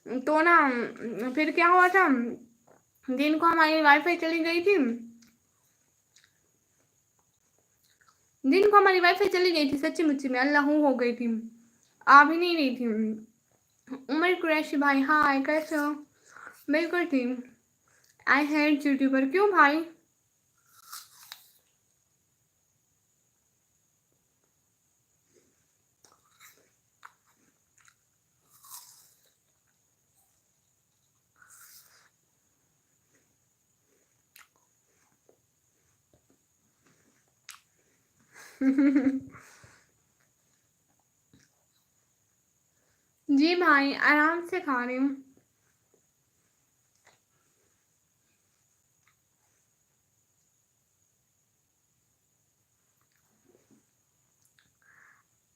तो ना फिर क्या हुआ था, दिन को हमारी वाईफाई चली गई थी। दिन को हमारी वाईफाई चली गई थी, सच्ची मुच्ची में अल्लाह हो गई थी, आ भी नहीं रही थी। उमर कुरैशी भाई, हाय कैसे हो? बिल्कुल थी। I hate YouTuber. क्यों भाई? जी भाई, आराम से खा रही हूँ।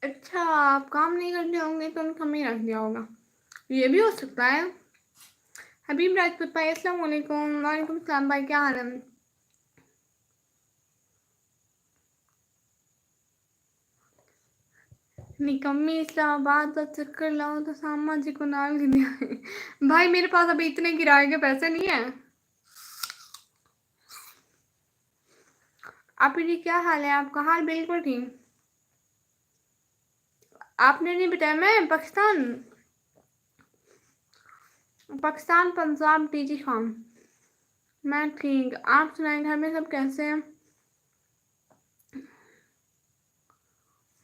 अच्छा, आप काम नहीं करते होंगे तो उनका में रख दिया होगा, ये भी हो सकता है। हबीब राजपूत भाई, अस्सलाम वालेकुम। वालेकुम सलाम भाई, क्या हाल है? निकम्मी इस्लामाबाद का चक्कर लाओ तो सामा जी को नाल दिया। भाई मेरे पास अभी इतने किराए के पैसे नहीं है। आप जी क्या हाल है? आपका हाल बिल्कुल ठीक। आपने नहीं बताया। मैं पाकिस्तान, पाकिस्तान पंजाब टीजी खान। मैं ठीक, आप सुनाएं, घर में सब कैसे हैं?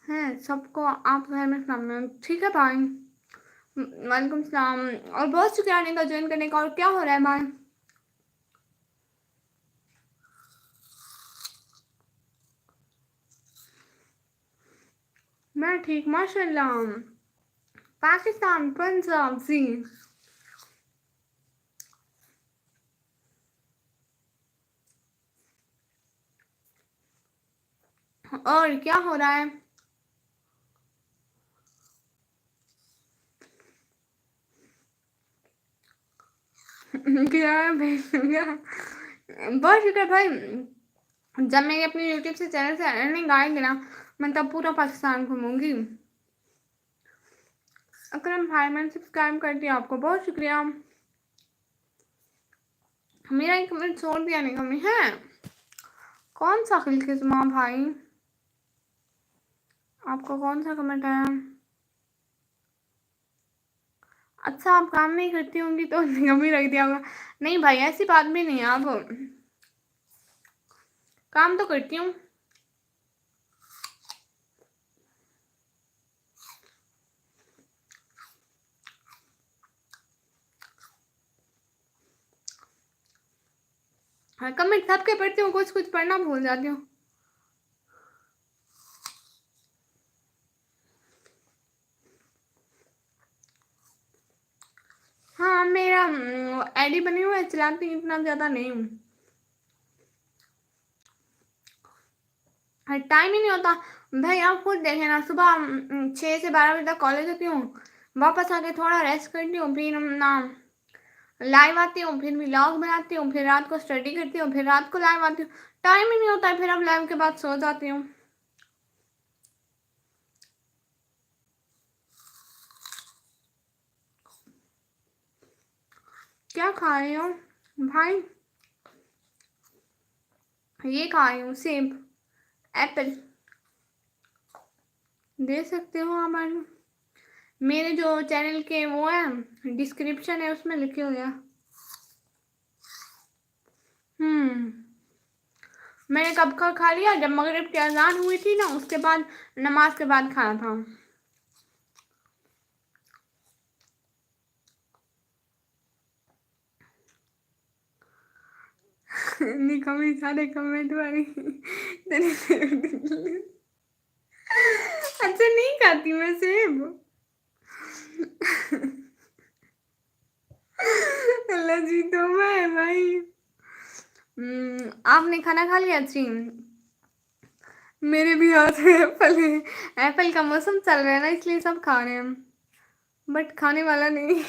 हैं सबको आप घर में सामने ठीक है भाई? वालेकुम सलाम, और बहुत शुक्रिया आने का, ज्वाइन करने का। और क्या हो रहा है भाई? मैं ठीक माशाल्लाह। पाकिस्तान पंजाब जी। और क्या हो रहा है? क्या भेजूंगा? बहुत शुक्र भाई। जब मेरी अपनी यूट्यूब से चैनल से अर्निंग आएगी ना, मैं तब पूरा पाकिस्तान घूमूंगी। अकरम भाई, मैंने सब्सक्राइब कर दिया आपको, बहुत शुक्रिया। मेरा एक कमेंट छोड़ दिया नहीं कमी है। कौन सा खिलखिजमा भाई? आपका कौन सा कमेंट है? अच्छा, आप काम नहीं करती होंगी तो कमी रख दिया होगा। नहीं भाई, ऐसी बात भी नहीं है। आप काम तो करती हूँ। हाँ, कमेंट सबके पढ़ती हूँ, कुछ कुछ पढ़ना भूल जाती हूँ। हाँ, मेरा आईडी बनी हुआ है, चलाती इतना ज़्यादा नहीं हूँ। टाइम ही नहीं होता भाई। आप खुद देखें ना, सुबह 6 से 12 बजे तक कॉलेज होती हूँ, वापस आके थोड़ा रेस्ट करती हूँ, फिर ना लाइव आती हूँ, फिर व्लॉग बनाती हूँ, फिर रात को स्टडी करती हूँ, फिर रात को लाइव आती हूँ। टाइम ही नहीं होता है, फिर अब लाइव के बाद सो जाती हूँ। क्या खा रही हो भाई? ये खा रही हूँ सेब, एप्पल। दे सकते हो आप मेरे जो चैनल के वो है डिस्क्रिप्शन है उसमें लिखे हुए हैं। मैंने कब का खा लिया, जब मगरिब की अजान हुई थी ना उसके बाद, नमाज के बाद खाया था। निकमी सारे कमेंट वाली अच्छा नहीं खाती मैं सेब। अल्लाह जी तो मैं भाई। आपने खाना खा लिया जी? मेरे भी हाथ में एप्पल है। एप्पल का मौसम चल रहा है ना इसलिए सब खा रहे हैं, बट खाने वाला नहीं।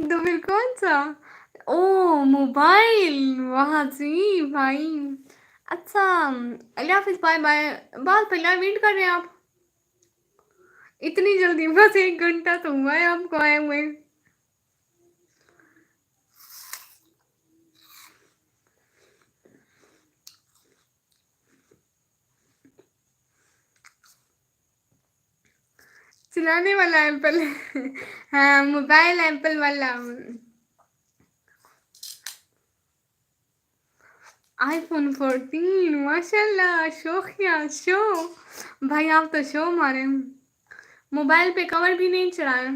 तो फिर कौन सा? ओ मोबाइल, वाह जी भाई। अच्छा, अल्लाह हाफिज, बाय बाय। बहुत पहला वेट कर रहे हैं आप इतनी जल्दी? बस 1 घंटा तो हुआ है आपको आए हुए। चलाने वाला एप्पल। हाँ मोबाइल एप्पल वाला। आईफोन 14 माशाल्लाह, शौकिया शो। भाई आप तो शो मारे, मोबाइल पे कवर भी नहीं चढ़ाए।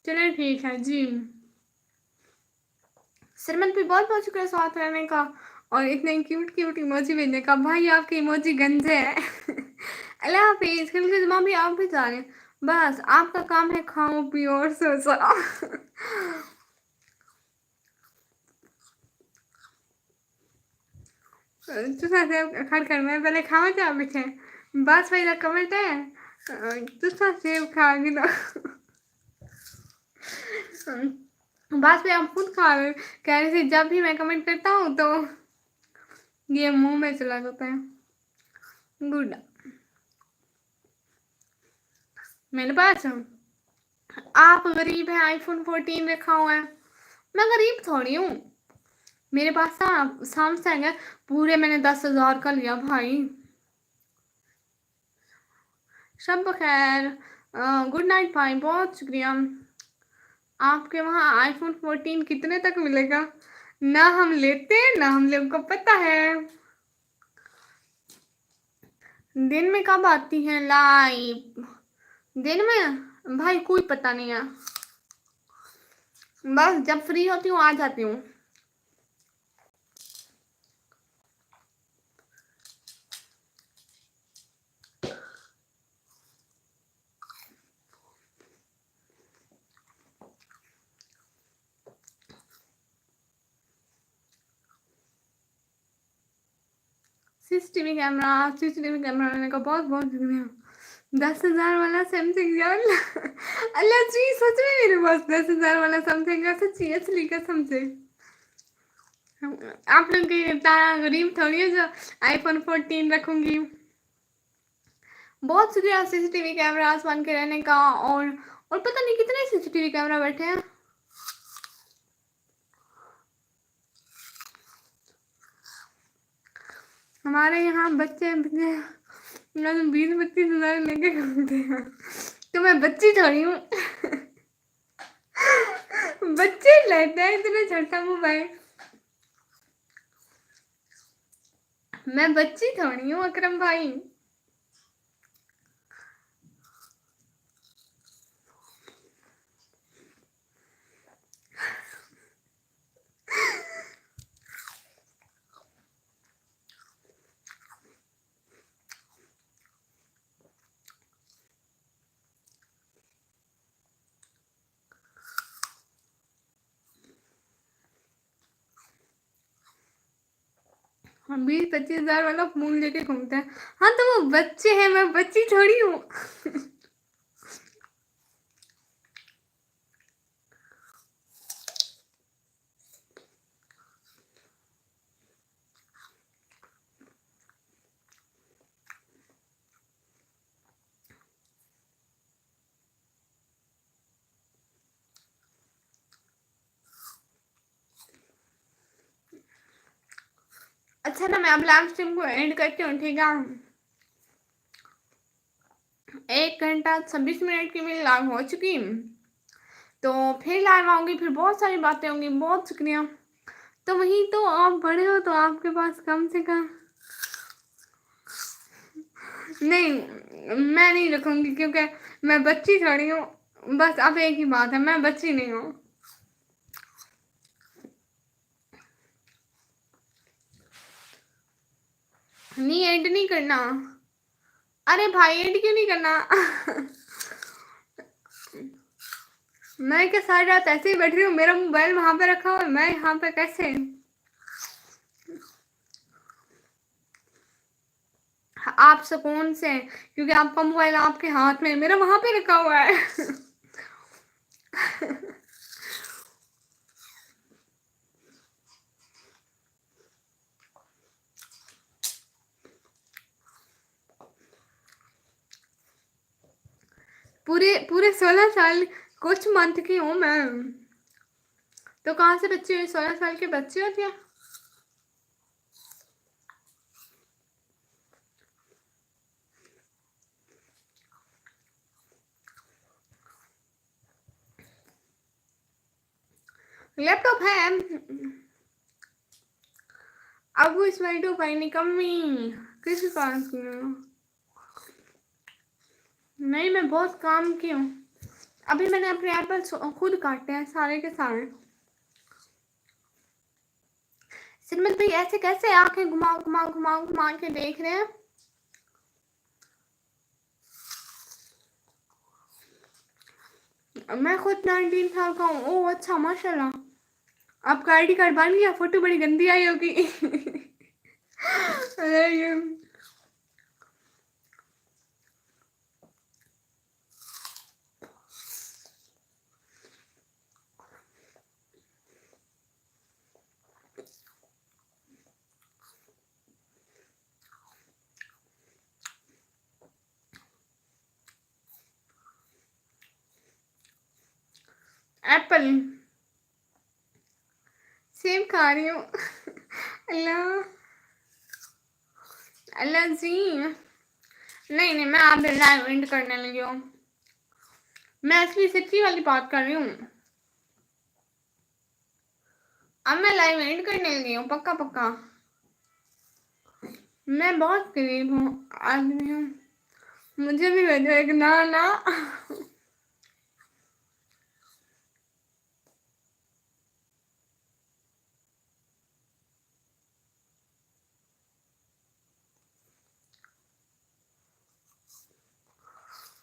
चलिए ठीक है जी। सरमन पे बहुत बहुत शुक्रिया साथ रहने का और इतने क्यूट क्यूट इमोजी भेजने का। भाई आपके इमोजी गंजे हैं। अल्लाह हाफिज, कल के जुमा भी आप भी जा रहे हैं। बस आपका काम है खाओ पियो और सो जाओ। तुसा सेब खड़ कर मैं पहले खावा जा पीछे बस वही कमेंट है। तुसा सेब खा गिना। बस पे आप खुद खा रहे कह रहे थे जब भी मैं कमेंट करता हूँ तो ये मुंह में चला जाता है। गुड। मेरे पास आप गरीब है, आईफोन 14 रखा हुआ है। मैं गरीब थोड़ी हूँ, मेरे पास ना सैमसंग है, पूरे मैंने 10,000 का लिया भाई। सब खैर, गुड नाइट भाई, बहुत शुक्रिया। आपके वहाँ आईफोन 14 कितने तक मिलेगा? ना हम लेते हैं ना हम लोग को पता है। दिन में कब आती है लाइव? दिन में भाई कोई पता नहीं है, बस जब फ्री होती हूँ आ जाती हूँ। सीसीटीवी कैमरा लेने का बहुत बहुत शुक्रिया। 10,000 वाला सैमसंग यार। अल्लाह जी सच में मेरे पास 10,000 वाला सैमसंग का, सच्ची असली कसम से। आप लोग की तारा गरीब थोड़ी है जो आईफोन 14 रखूंगी। बहुत शुक्रिया सीसीटीवी कैमरा आसमान के रहने का। और पता नहीं कितने सीसीटीवी कैमरा बैठे हैं। हमारे यहाँ बच्चे 20-25 हज़ार लेके घूमते हैं, तो मैं बच्ची थोड़ी हूँ। बच्चे लेते हैं इतना छोटा मोबाइल, मैं बच्ची थोड़ी हूँ अकरम भाई। हम 20-25 हज़ार वाला फोन लेके घूमते हैं। हाँ तो वो बच्चे हैं, मैं बच्ची थोड़ी हूँ। अच्छा ना, मैं अब लाइव स्ट्रीम को एंड करती हूँ, ठीक है। 1 घंटा 26 मिनट की मेरी लाइव हो चुकी, तो फिर लाइव आऊँगी, फिर बहुत सारी बातें होंगी। बहुत शुक्रिया। तो वही तो, आप बड़े हो तो आपके पास कम से कम नहीं, मैं नहीं रखूँगी क्योंकि मैं बच्ची थोड़ी हूँ। बस अब एक ही बात है, मैं बच्ची नहीं हूँ। नहीं, एड नहीं करना। अरे भाई, एड क्यों नहीं करना? मैं क्या सारी रात ऐसे ही बैठ रही हूँ? मेरा मोबाइल वहां पे रखा हुआ है, मैं यहाँ पे कैसे? आप सुकून से, क्योंकि आपका मोबाइल आपके हाथ में, मेरा वहां पे रखा हुआ है। पूरे पूरे 16 साल कुछ मंथ की हूँ मैं, तो कहाँ से बच्चे हुए? 16 साल के बच्चे होते हैं? लैपटॉप है अब, वो इस वाइट भाई निकम्मी किसी काम की नहीं, मैं बहुत काम की हूँ। अभी मैंने अपने एप्पल खुद काटे हैं सारे के सारे। सिमरन भाई ऐसे कैसे आंखें घुमा घुमा घुमा घुमा के देख रहे हैं? मैं खुद 19 साल का हूँ। ओह अच्छा, माशाल्लाह। आपका आईडी कार्ड बन गया? फोटो बड़ी गंदी आई होगी। अरे ये एप्पल सेब खा रही हूँ। अल्लाह अल्लाह जी। नहीं नहीं, मैं आप लाइव एंड करने लगी हूँ। मैं असली सच्ची वाली बात कर रही हूँ। अब मैं लाइव एंड करने लगी हूँ, पक्का पक्का। मैं बहुत गरीब हूँ, आदमी हूँ। मुझे भी भेजो एक। ना ना।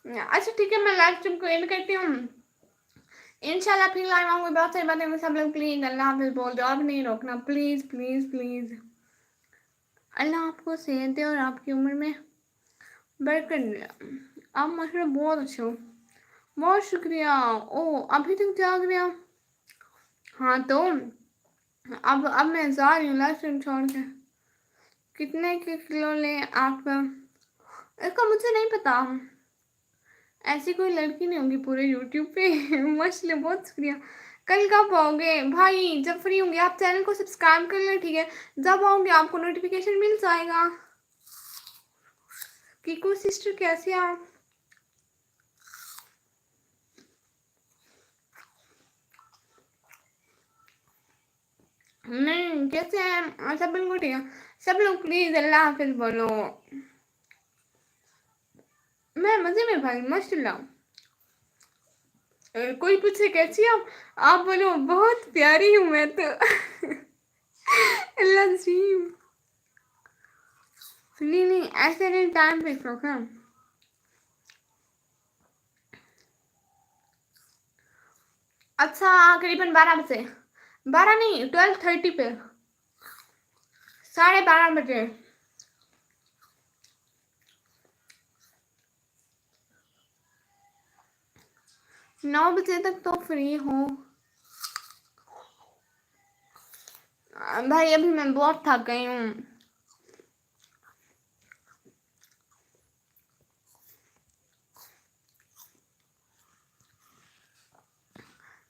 अच्छा ठीक है, मैं लाइव स्ट्रीम को एंड करती हूँ। इंशाल्लाह फिर लाइव आऊंगी, बहुत सारी बातें में। सब लोग प्लीज अल्लाह हाफिज बोल दो, अब नहीं रोकना, प्लीज प्लीज प्लीज। अल्लाह आपको सेहत दे और आपकी उम्र में बरकत दे। आप माशाल्लाह बहुत अच्छे हो, बहुत शुक्रिया। ओ अभी तक जाग रहे हो? हाँ तो अब मैं जा रही हूँ लाइव स्ट्रीम छोड़ के। कितने के किलो लें आप? इसका मुझे नहीं पता, ऐसी कोई लड़की नहीं होगी पूरे यूट्यूब पे। माशाल्लाह बहुत शुक्रिया। कल कब आओगे भाई? जब फ्री होंगे आप चैनल को सब्सक्राइब कर लें, ठीक है? जब आओगे आपको नोटिफिकेशन मिल जाएगा। कीकू सिस्टर कैसे आप? नहीं, कैसे हैं सब? बिल्कुल ठीक है। सब लोग प्लीज अल्लाह हाफिज बोलो। मैं मजे में भाई, माशाल्लाह। कोई पूछे कैसी आप बोलो बहुत प्यारी हूँ मैं तो। अल्लाह जी। नहीं नहीं, ऐसे नहीं, टाइम फिक्स रखा। अच्छा करीबन 12 बजे, 12 नहीं 12:30 पे, 12:30 बजे। 9 बजे तक तो फ्री हूँ भाई। अभी मैं बहुत थक गई हूँ।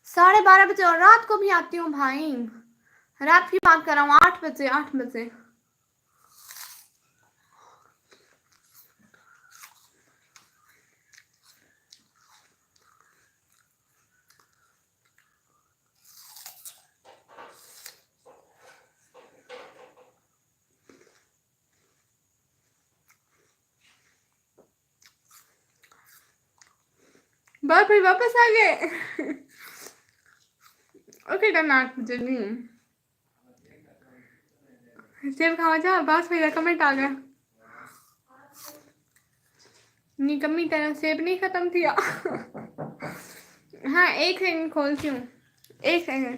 साढ़े 12 बजे, और रात को भी आती हूँ भाई। रात की बात कर रहा हूँ, 8 बजे 8 बजे। बाप रे वापस आ गए। ओके डन 8 बजे नहीं सेब खावा जा बस मेरा कमेंट आ गया निकम्मी तरह सेब नहीं खत्म किया। हाँ एक सेकंड खोलती हूँ एक सेकंड।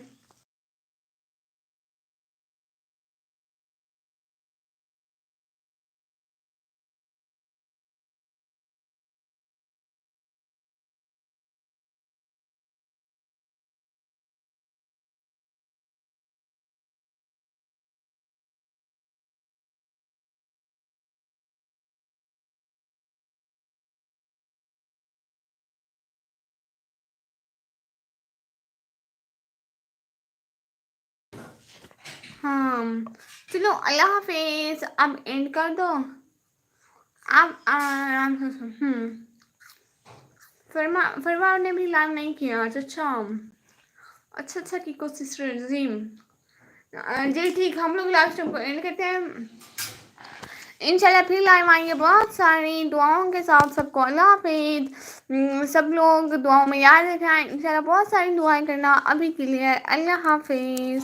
हाँ चलो अल्लाह हाफिज अब एंड कर दो आप आराम से। फरमा ने भी लाइव नहीं किया आज। अच्छा अच्छा की कोशिश रजीम जी ठीक हम लोग लास्ट टाइम को एंड करते हैं इंशाल्लाह फिर लाइव आएंगे बहुत सारी दुआओं के साथ। सबको अल्लाह हाफिज सब लोग दुआओं में याद रखें इंशाल्लाह बहुत सारी दुआएं करना। अभी के लिए अल्लाह हाफिज।